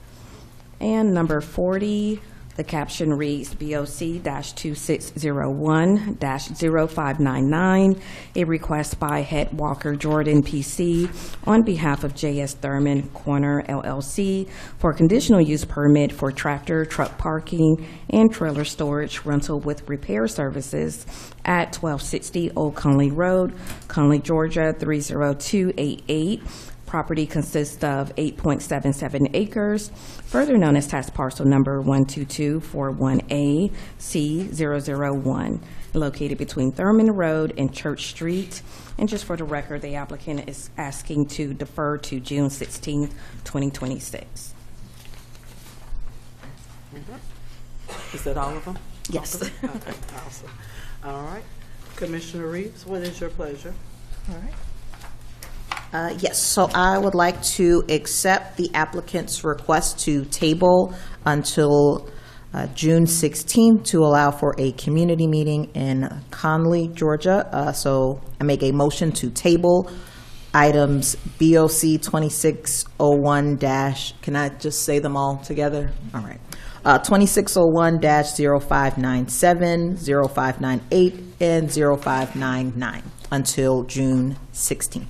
S2: And number 40, the caption reads BOC-2601-0599, a request by Head Walker Jordan PC on behalf of J.S. Thurman Corner LLC for a conditional use permit for tractor, truck parking, and trailer storage rental with repair services at 1260 Old Conley Road, Conley, Georgia 30288. Property consists of 8.77 acres, further known as tax parcel number 12241A-C001, located between Thurman Road and Church Street. And just for the record, the applicant is asking to defer to June 16th, 2026.
S1: Is that all of them?
S19: Yes.
S1: Okay, awesome. All right. Commissioner Reeves, what is your pleasure?
S19: All right. Yes, so I would like to accept the applicant's request to table until June 16th to allow for a community meeting in Conley, Georgia. So I make a motion to table items BOC 2601 can I just say them all together? All right. 2601-0597, 0598, and 0599 until June 16th.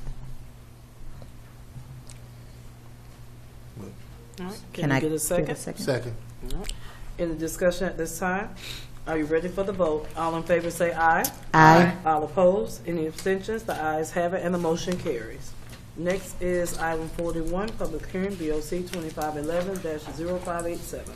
S1: All right. Can I get a second?
S4: Second.
S1: All right. Any discussion at this time? Are you ready for the vote? All in favor say aye.
S19: Aye.
S1: All opposed? Any abstentions? The ayes have it, and the motion carries. Next is item 41, public hearing, BOC 2511-0587.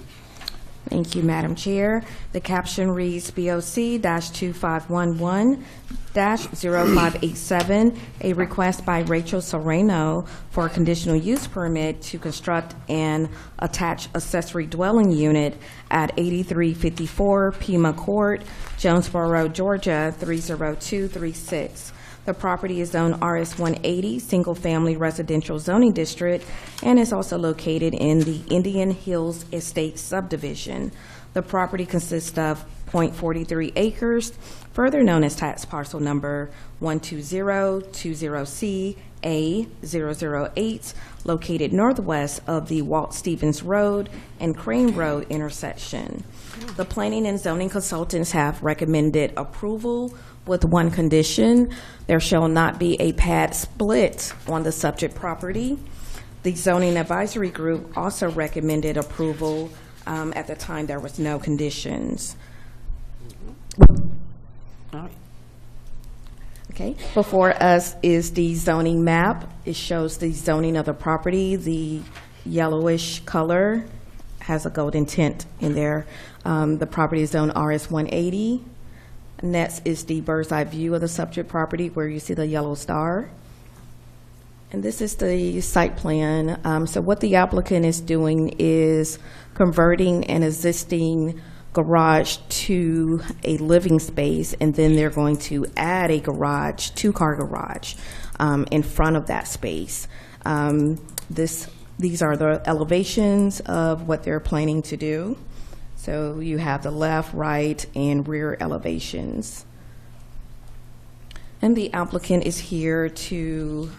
S2: Thank you, Madam Chair. The caption reads BOC-2511-0587, a request by Rachel Serrano for a conditional use permit to construct an attached accessory dwelling unit at 8354 Pima Court, Jonesboro, Georgia 30236. The property is zoned RS-180, single-family residential zoning district, and is also located in the Indian Hills Estate subdivision. The property consists of .43 acres, further known as tax parcel number 12020C-A008, located northwest of the Walt Stevens Road and Crane Road intersection. The planning and zoning consultants have recommended approval with one condition: there shall not be a pad split on the subject property. The zoning advisory group also recommended approval. At the time, there was no conditions.
S1: All right.
S2: Okay, before us is the zoning map. It shows the zoning of the property. The yellowish color has a golden tint in there. The property is zoned RS-180. Next is the bird's eye view of the subject property where you see the yellow star. And this is the site plan. So what the applicant is doing is converting an existing garage to a living space, and then they're going to add a garage, two-car garage, in front of that space. These are the elevations of what they're planning to do. So you have the left, right, and rear elevations. And the applicant is here to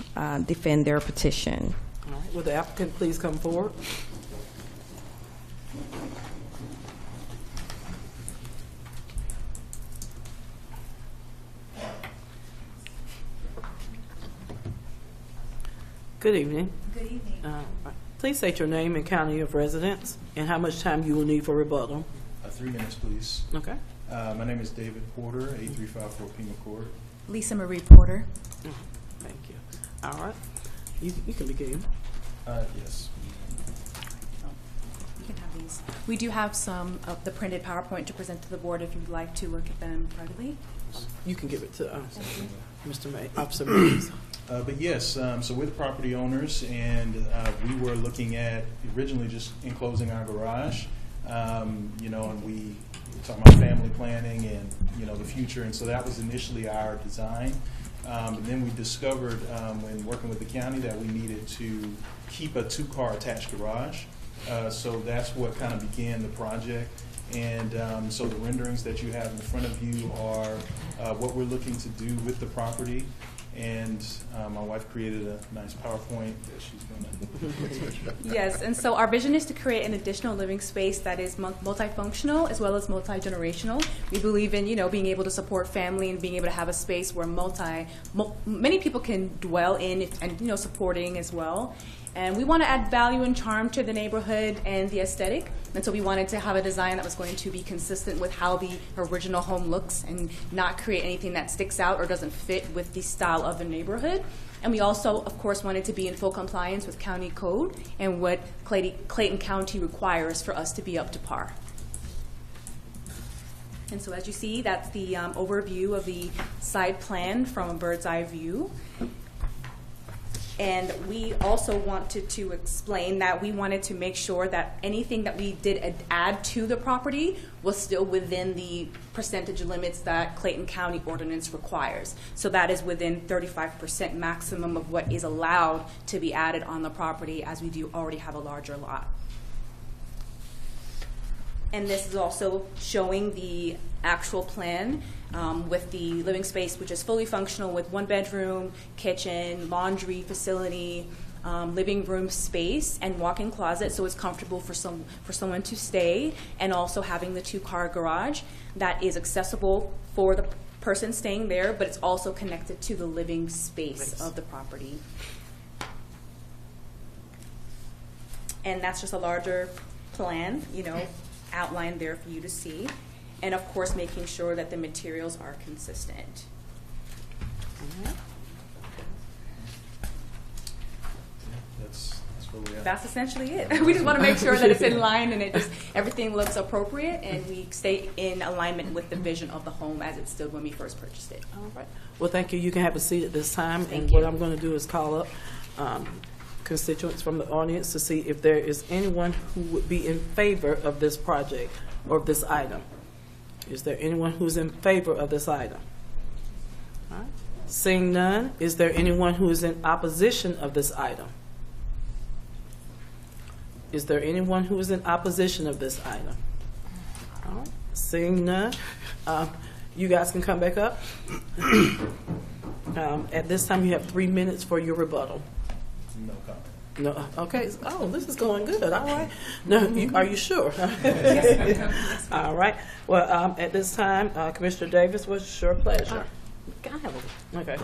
S2: defend their petition.
S1: All right. Will the applicant please come forward? Good evening.
S15: Good evening.
S1: Please state your name and county of residence and how much time you will need for rebuttal.
S16: 3 minutes, please.
S1: Okay.
S16: My name is David Porter, 8354 Pima Court.
S15: Lisa Marie Porter.
S1: Thank you. All right. You can begin.
S16: Yes.
S15: You can have these. We do have some of the printed PowerPoint to present to the board if you'd like to look at them privately.
S1: You can give it to Mr. May, Officer Mays.
S16: But yes, so we're the property owners, and we were looking at originally just enclosing our garage, and we talking about family planning and the future, and so that was initially our design. But then we discovered when working with the county that we needed to keep a two-car attached garage. So that's what kind of began the project. And so the renderings that you have in front of you are what we're looking to do with the property. And my wife created a nice PowerPoint that she's going to.
S15: Yes, and so our vision is to create an additional living space that is multifunctional as well as multi-generational. We believe in, being able to support family and being able to have a space where many people can dwell in and, supporting as well. And we want to add value and charm to the neighborhood and the aesthetic. And so we wanted to have a design that was going to be consistent with how the original home looks and not create anything that sticks out or doesn't fit with the style of the neighborhood. And we also, of course, wanted to be in full compliance with county code and what Clayton County requires for us to be up to par. And so as you see, that's the overview of the site plan from a bird's eye view. And we also wanted to explain that we wanted to make sure that anything that we did add to the property was still within the percentage limits that Clayton County ordinance requires. So that is within 35% maximum of what is allowed to be added on the property, as we do already have a larger lot. And this is also showing the actual plan with the living space, which is fully functional with 1 bedroom, kitchen, laundry facility, living room space, and walk-in closet, so it's comfortable for someone to stay, and also having the 2-car garage that is accessible for the person staying there, but it's also connected to the living space of the property. And that's just a larger plan, outlined there for you to see. And of course, making sure that the materials are consistent.
S16: That's
S15: That's essentially it. We just want to make sure that it's in line and everything looks appropriate and we stay in alignment with the vision of the home as it stood when we first purchased it.
S1: All right. Well, thank you. You can have a seat at this time.
S15: Thank
S1: and
S15: you.
S1: what I'm going to do is call up constituents from the audience to see if there is anyone who would be in favor of this project or of this item. Is there anyone who's in favor of this item? All right. Seeing none, is there anyone who is in opposition of this item? Is there anyone who is in opposition of this item? All right. Seeing none, you guys can come back up. At this time, you have 3 minutes for your rebuttal.
S16: No comment.
S1: No. Okay. Oh, this is going good. All right. No, are you sure? All right. Well, at this time, Commissioner Davis, what's your pleasure?
S7: Can I have a,
S1: Okay.
S7: I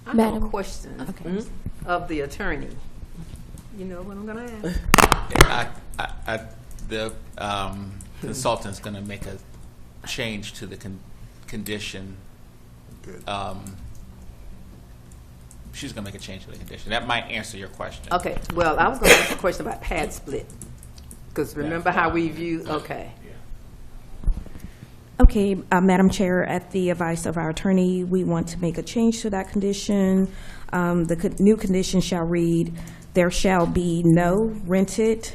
S7: have
S11: Madam.
S7: a question of the attorney. You know what I'm going to ask?
S6: The consultant's going to make a change to the condition.
S4: Good.
S6: She's going to make a change to the condition. That might answer your question.
S7: Okay, well, I was going to ask a question about pad split. Because remember how we view, okay.
S2: Okay, Madam Chair, at the advice of our attorney, we want to make a change to that condition. The new condition shall read, there shall be no rented.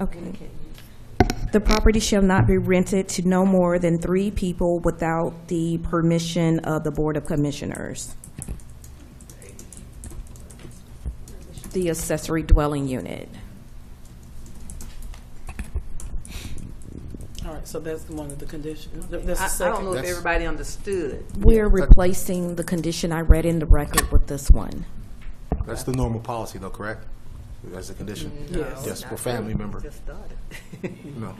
S2: Okay. The property shall not be rented to no more than 3 people without the permission of the Board of Commissioners. The accessory dwelling unit.
S1: All right. So that's one of the conditions. That's the
S7: I
S1: second.
S7: don't know if everybody understood.
S2: We're replacing the condition I read in the record with this one.
S4: That's the normal policy, though, correct? That's the condition?
S1: Yes.
S4: Yes, for family member.
S7: Just started.
S4: No.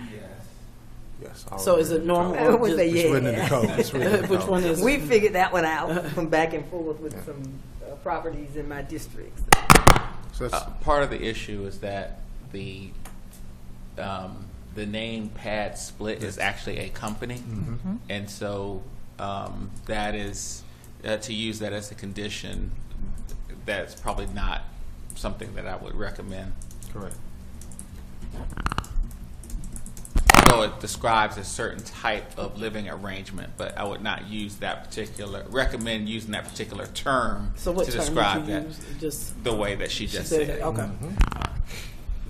S4: Yes. all
S1: So
S4: right.
S1: is it normal?
S7: I
S1: or
S7: would
S1: just-
S7: say
S4: It's written in the code. It's written in the
S1: Which
S4: code.
S1: one is it?
S7: We figured that one out from back and forth with some properties in my district.
S4: So that's,
S6: Part of the issue is that the name Pad Split is actually a company, and so that is to use that as a condition. That's probably not something that I would recommend.
S4: correct.
S6: Although it describes a certain type of living arrangement, but I would not use that recommend using that particular term
S1: So what
S6: to
S1: term would
S6: describe
S1: you
S6: that
S1: use? Just
S6: the way that she just
S1: said
S6: said.
S1: it. Okay.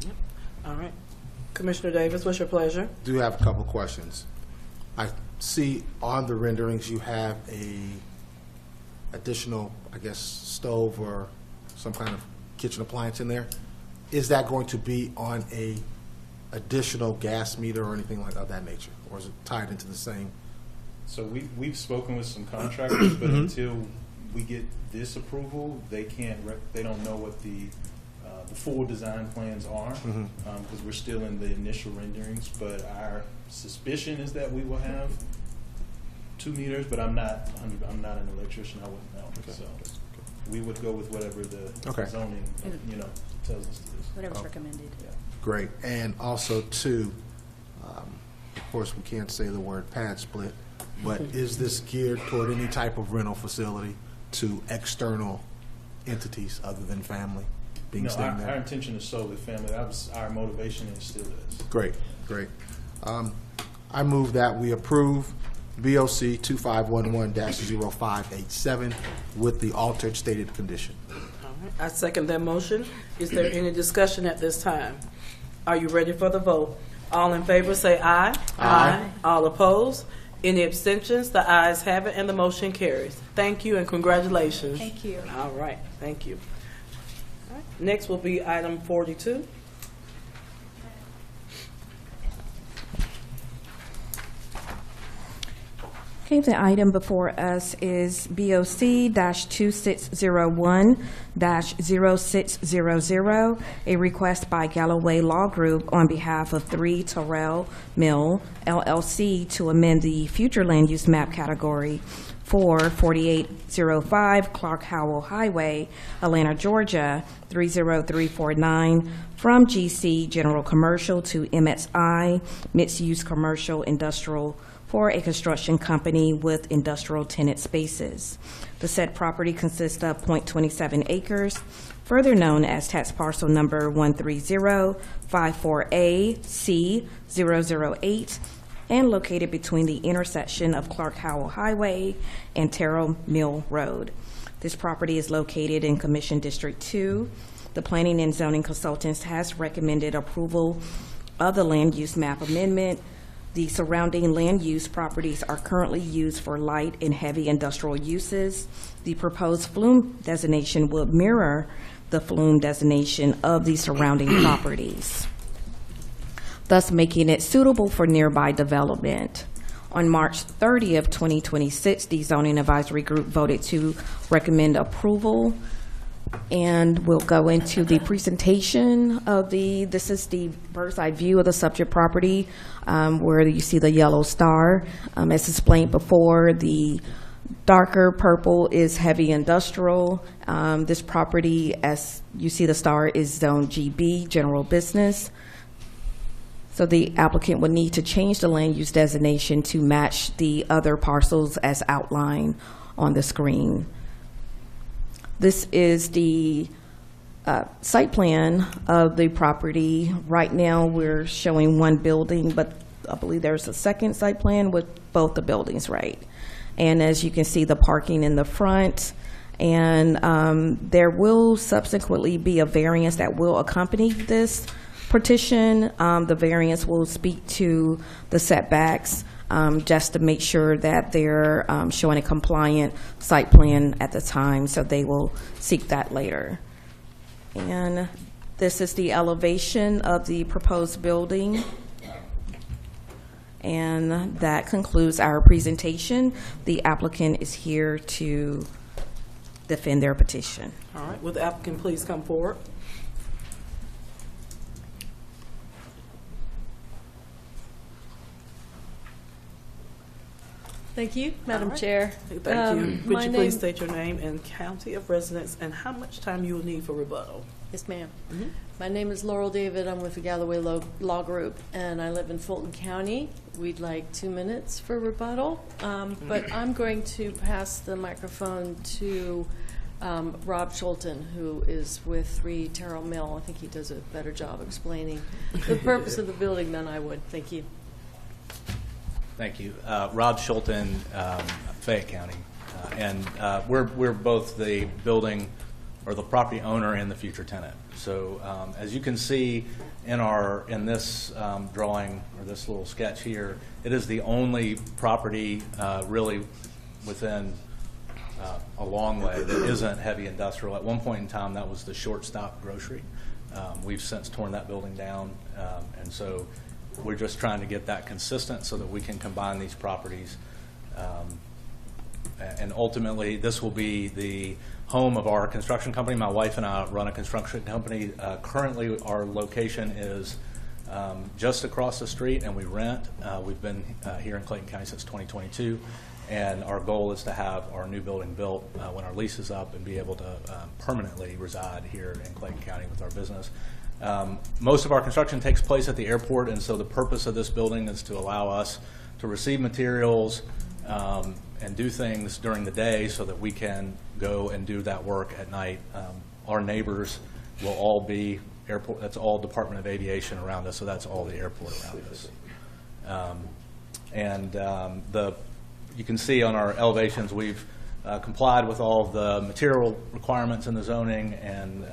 S1: Yep. All right. Commissioner Davis, what's your pleasure?
S4: Do have a couple questions. I see on the renderings you have a additional, I guess, stove or some kind of kitchen appliance in there. Is that going to be on a additional gas meter or anything like of that nature, or is it tied into the same?
S16: So we've spoken with some contractors, but until we get this approval, they can't. They don't know what the full design plans are because we're still in the initial renderings. But our suspicion is that we will have 2 meters, but I'm not an electrician. I wouldn't know.
S4: Okay.
S16: So we would go with whatever the zoning tells us to do.
S15: Whatever's recommended.
S16: Yeah.
S4: Great. And also, too, of course, we can't say the word pad split, but is this geared toward any type of rental facility to external entities other than family being
S16: No,
S4: staying there?
S16: our intention is solely family. That was our motivation, and it still is.
S4: Great, great. I move that we approve BOC 2511-0587 with the altered stated condition.
S1: All right. I second that motion. Is there any discussion at this time? Are you ready for the vote? All in favor say aye.
S4: Aye.
S1: All opposed? Any abstentions? The ayes have it and the motion carries. Thank you and congratulations.
S15: Thank you.
S1: All right, thank you. All right. Next will be item 42.
S2: Okay, the item before us is BOC-2601-0600, a request by Galloway Law Group on behalf of 3 Terrell Mill LLC to amend the future land use map category for 4805 Clark Howell Highway, Atlanta, Georgia, 30349, from GC General Commercial to MXI Mixed Use Commercial Industrial for a construction company with industrial tenant spaces. The said property consists of .27 acres, further known as tax parcel number 13054A-C008, and located between the intersection of Clark Howell Highway and Terrell Mill Road. This property is located in Commission District 2. The Planning and Zoning Consultants has recommended approval of the land use map amendment. The surrounding land use properties are currently used for light and heavy industrial uses. The proposed flume designation will mirror the flume designation of the surrounding properties, thus making it suitable for nearby development. On March 30th, 2026, the Zoning Advisory Group voted to recommend approval, and we'll go into the presentation of this is the bird's eye view of the subject property, where you see the yellow star. As explained before, the darker purple is heavy industrial. This property, as you see the star, is Zone GB, general business. So the applicant would need to change the land use designation to match the other parcels as outlined on the screen. This is the site plan of the property. Right now, we're showing one building, but I believe there's a second site plan with both the buildings, right? And as you can see, the parking in the front, and there will subsequently be a variance that will accompany this petition. The variance will speak to the setbacks, just to make sure that they're showing a compliant site plan at the time, so they will seek that later. And this is the elevation of the proposed building. And that concludes our presentation. The applicant is here to defend their petition.
S1: All right, will the applicant please come forward?
S17: Thank you, Madam Chair.
S1: Thank you. Would you please state your name and county of residence and how much time you will need for rebuttal?
S17: Yes, ma'am. My name is Laurel David. I'm with the Galloway Law Group, and I live in Fulton County. We'd like 2 minutes for rebuttal, but I'm going to pass the microphone to Rob Schulten, who is with 3 Terrell Mill. I think he does a better job explaining the purpose of the building than I would. Thank you.
S18: Thank you. Rob Schulten, Fayette County. And we're both the building or the property owner and the future tenant. So as you can see in this drawing or this little sketch here, it is the only property really within a long way that isn't heavy industrial. At one point in time, that was the shortstop grocery. We've since torn that building down, and so we're just trying to get that consistent so that we can combine these properties. And ultimately, this will be the home of our construction company. My wife and I run a construction company. Currently, our location is just across the street, and we rent. We've been here in Clayton County since 2022, and our goal is to have our new building built when our lease is up and be able to permanently reside here in Clayton County with our business. Most of our construction takes place at the airport, and so the purpose of this building is to allow us to receive materials and do things during the day so that we can go and do that work at night. Our neighbors will all be airport, that's all Department of Aviation around us, so that's all the airport around us. You can see on our elevations we've complied with all of the material requirements in the zoning, and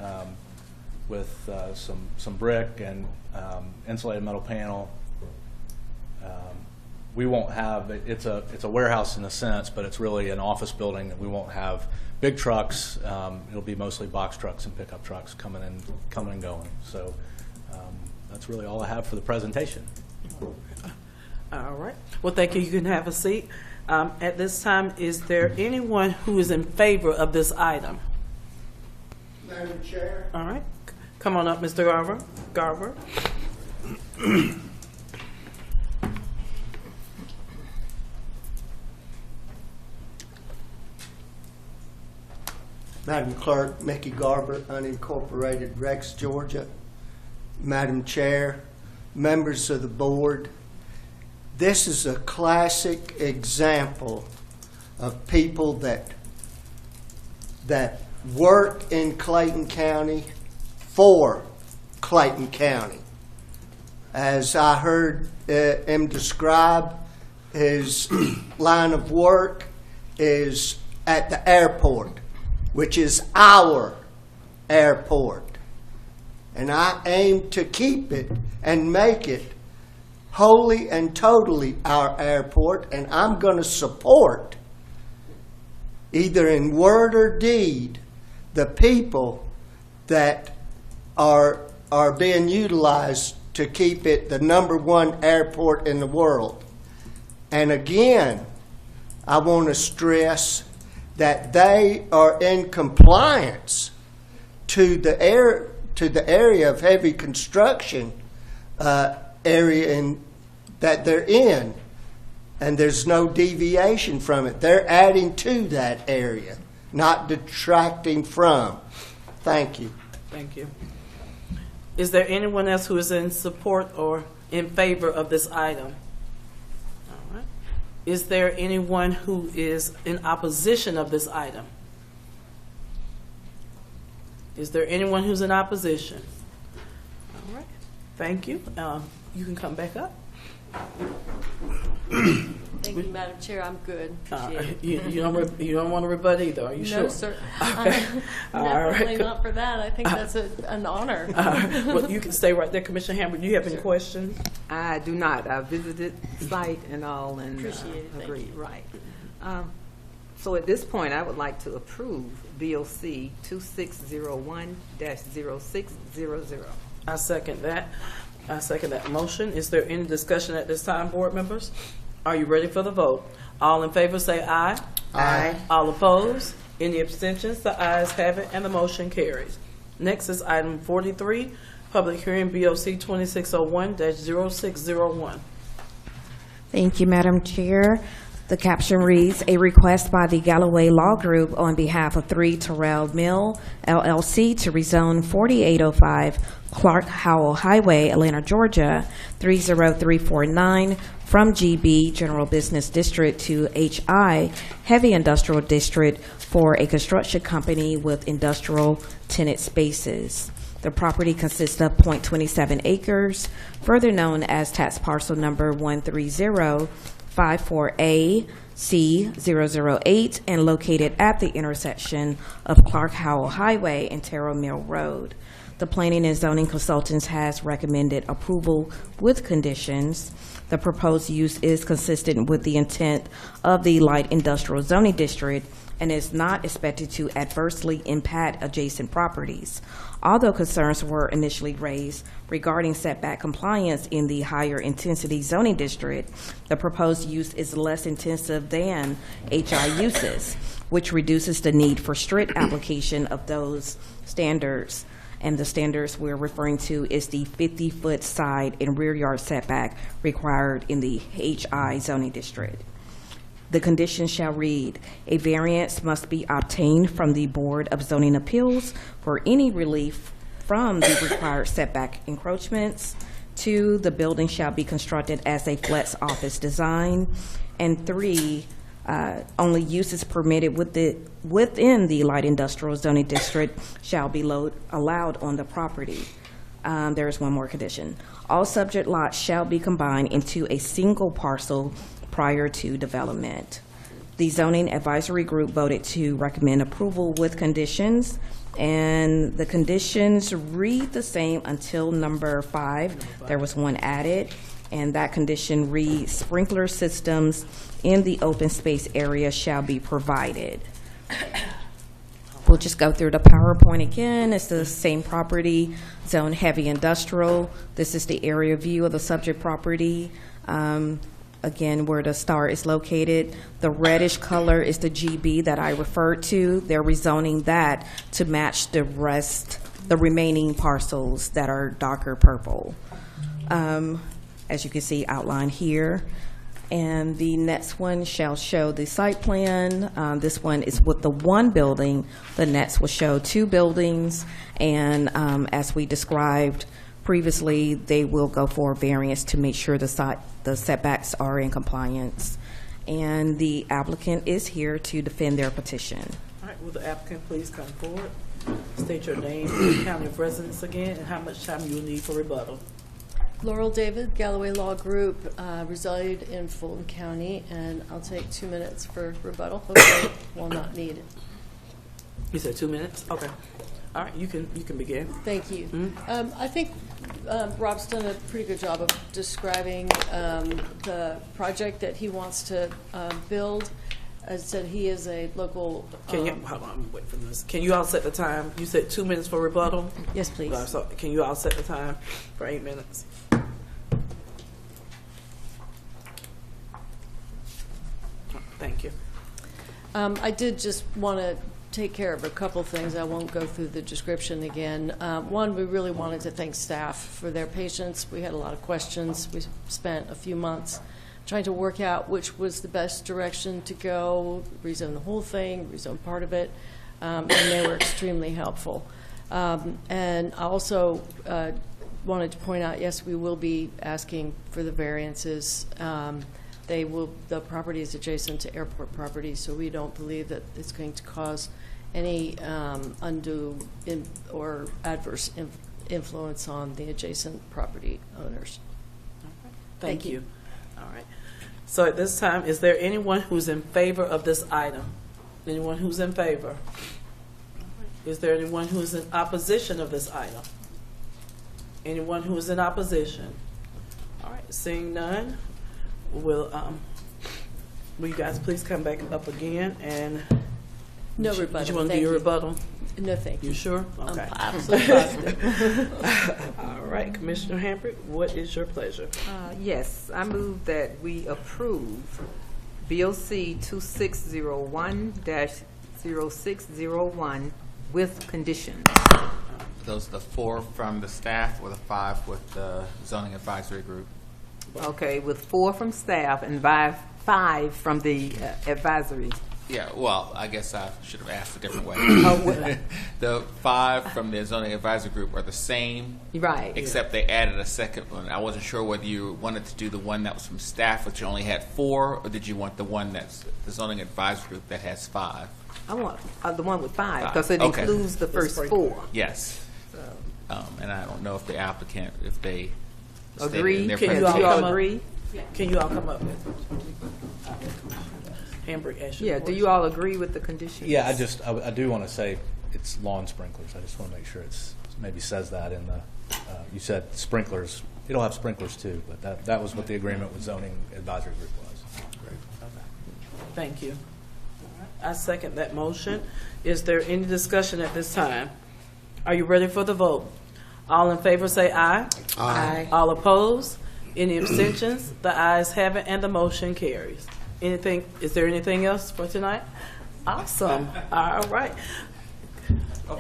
S18: with some brick and insulated metal panel. We won't have, it's a warehouse in a sense, but it's really an office building that we won't have big trucks. It'll be mostly box trucks and pickup trucks coming and going. So that's really all I have for the presentation.
S1: All right. Well, thank you. You can have a seat. At this time, is there anyone who is in favor of this item?
S14: Madam Chair.
S1: All right. Come on up, Mr. Garver.
S14: Madam Clerk, Mickey Garber, unincorporated, Rex, Georgia. Madam Chair, members of the board, this is a classic example of people that work in Clayton County for Clayton County. As I heard him describe, his line of work is at the airport, which is our airport. And I aim to keep it and make it wholly and totally our airport, and I'm going to support, either in word or deed, the people that are being utilized to keep it the #1 airport in the world. And again, I want to stress that they are in compliance to the area of heavy construction area that they're in, and there's no deviation from it. They're adding to that area, not detracting from. Thank you.
S1: Thank you. Is there anyone else who is in support or in favor of this item? All right. Is there anyone who is in opposition of this item? Is there anyone who's in opposition? All right. Thank you. You can come back up.
S17: Thank you, Madam Chair. I'm good.
S1: You don't want to rebut either, are you sure?
S17: No, sir.
S1: Okay.
S17: Definitely not for that. I think that's an honor.
S1: Well, you can stay right there, Commissioner Hammer. Do you have any questions?
S7: I do not. I visited the site and all and
S17: Appreciate it.
S7: agreed. Right. So at this point, I would like to approve BOC 2601-0600.
S1: I second that. I second that motion. Is there any discussion at this time, board members? Are you ready for the vote? All in favor say aye.
S14: Aye.
S1: All opposed? Any abstentions? The ayes have it, and the motion carries. Next is item 43, public hearing BOC 2601-0601.
S2: Thank you, Madam Chair. The caption reads, a request by the Galloway Law Group on behalf of 3 Terrell Mill, LLC, to rezone 4805 Clark Howell Highway, Atlanta, Georgia, 30349 from GB, General Business District, to HI, Heavy Industrial District, for a construction company with industrial tenant spaces. The property consists of 0.27 acres, further known as tax parcel number 13054A-C008, and located at the intersection of Clark Howell Highway and Terrell Mill Road. The Planning and Zoning Consultants has recommended approval with conditions. The proposed use is consistent with the intent of the Light Industrial Zoning District and is not expected to adversely impact adjacent properties. Although concerns were initially raised regarding setback compliance in the higher intensity zoning district, the proposed use is less intensive than HI uses, which reduces the need for strict application of those standards. And the standards we're referring to is the 50-foot side and rear yard setback required in the HI zoning district. The condition shall read, a variance must be obtained from the Board of Zoning Appeals for any relief from the required setback encroachments. 2, the building shall be constructed as a flex office design. And 3, only uses permitted within the light industrial zoning district shall be allowed on the property. There is one more condition. All subject lots shall be combined into a single parcel prior to development. The zoning advisory group voted to recommend approval with conditions, and the conditions read the same until number 5. There was one added, and that condition reads, sprinkler systems in the open space area shall be provided. We'll just go through the PowerPoint again. It's the same property, zone heavy industrial. This is the area view of the subject property. Again, where the star is located. The reddish color is the GB that I referred to. They're rezoning that to match the remaining parcels that are darker purple. As you can see outlined here. And the next one shall show the site plan. This one is with the one building. The next will show 2 buildings. And as we described previously, they will go for a variance to make sure the setbacks are in compliance. And the applicant is here to defend their petition.
S1: All right, will the applicant please come forward? State your name, and county of residence again, and how much time you will need for rebuttal.
S17: Laurel David, Galloway Law Group, reside in Fulton County, and I'll take 2 minutes for rebuttal. Hopefully will not need it.
S1: You said 2 minutes? Okay. All right, you can begin.
S17: Thank you. I think Rob's done a pretty good job of describing the project that he wants to build. As I said, he is a local.
S1: Can you hold on? Wait for this. Can you all set the time? You said 2 minutes for rebuttal.
S17: Yes, please.
S1: So can you all set the time for 8 minutes? Thank you.
S17: I did just want to take care of a couple things. I won't go through the description again. One, we really wanted to thank staff for their patience. We had a lot of questions. We spent a few months trying to work out which was the best direction to go, rezone the whole thing, rezone part of it, and they were extremely helpful. And I also wanted to point out, yes, we will be asking for the variances. The property is adjacent to airport property, so we don't believe that it's going to cause any undue or adverse influence on the adjacent property owners.
S1: Thank you. All right. So at this time, is there anyone who's in favor of this item? Anyone who's in favor? Is there anyone who's in opposition of this item? Anyone who is in opposition? All right. Seeing none, will you guys please come back up again and
S17: no rebuttal.
S1: Did you want to do your rebuttal?
S17: No, thank you.
S1: You sure? Okay.
S17: I'm absolutely positive.
S1: All right, Commissioner Hambrick, what is your pleasure?
S7: Yes, I move that we approve BOC 2601-0601 with conditions.
S6: Those are the 4 from the staff or the 5 with the zoning advisory group?
S7: Okay, with 4 from staff and 5 from the advisory.
S6: Yeah, well, I guess I should have asked a different way.
S7: Oh,
S6: the 5 from the zoning advisory group are the same,
S7: right?
S6: Except they added a second one. I wasn't sure whether you wanted to do the one that was from staff, which only had 4, or did you want the one that's the zoning advisory group that has 5?
S7: I want the one with 5 because it includes the first 4.
S6: Yes. So. And I don't know if the applicant, if they
S7: agree.
S1: Can you all agree? Can you all come up with Hambrick?
S7: Yeah. Do you all agree with the conditions?
S18: Yeah, I do want to say it's lawn sprinklers. I just want to make sure it's maybe says that in the. You said sprinklers. It'll have sprinklers too, but that was what the agreement with zoning advisory group was.
S1: Great. Okay. Thank you. I second that motion. Is there any discussion at this time? Are you ready for the vote? All in favor say aye.
S4: Aye.
S1: All opposed? Any abstentions? The ayes have it and the motion carries. Is there anything else for tonight? Awesome. All right.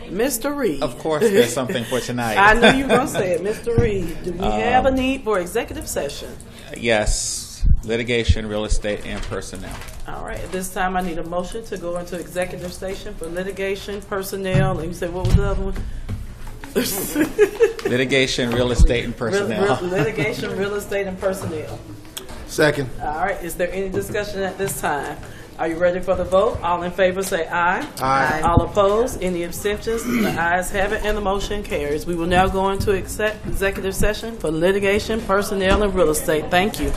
S1: Mr. Reed.
S6: Of course there's something for tonight.
S1: I knew you were going to say it. Mr. Reed, do we have a need for executive session?
S6: Yes. Litigation, real estate, and personnel.
S1: All right. At this time, I need a motion to go into executive session for litigation, personnel, and you said what was the other one?
S6: Litigation, real estate, and personnel.
S1: Litigation, real estate, and personnel.
S4: Second.
S1: All right. Is there any discussion at this time? Are you ready for the vote? All in favor say aye.
S4: Aye.
S1: All opposed? Any abstentions? The ayes have it and the motion carries. We will now go into executive session for litigation, personnel, and real estate. Thank you.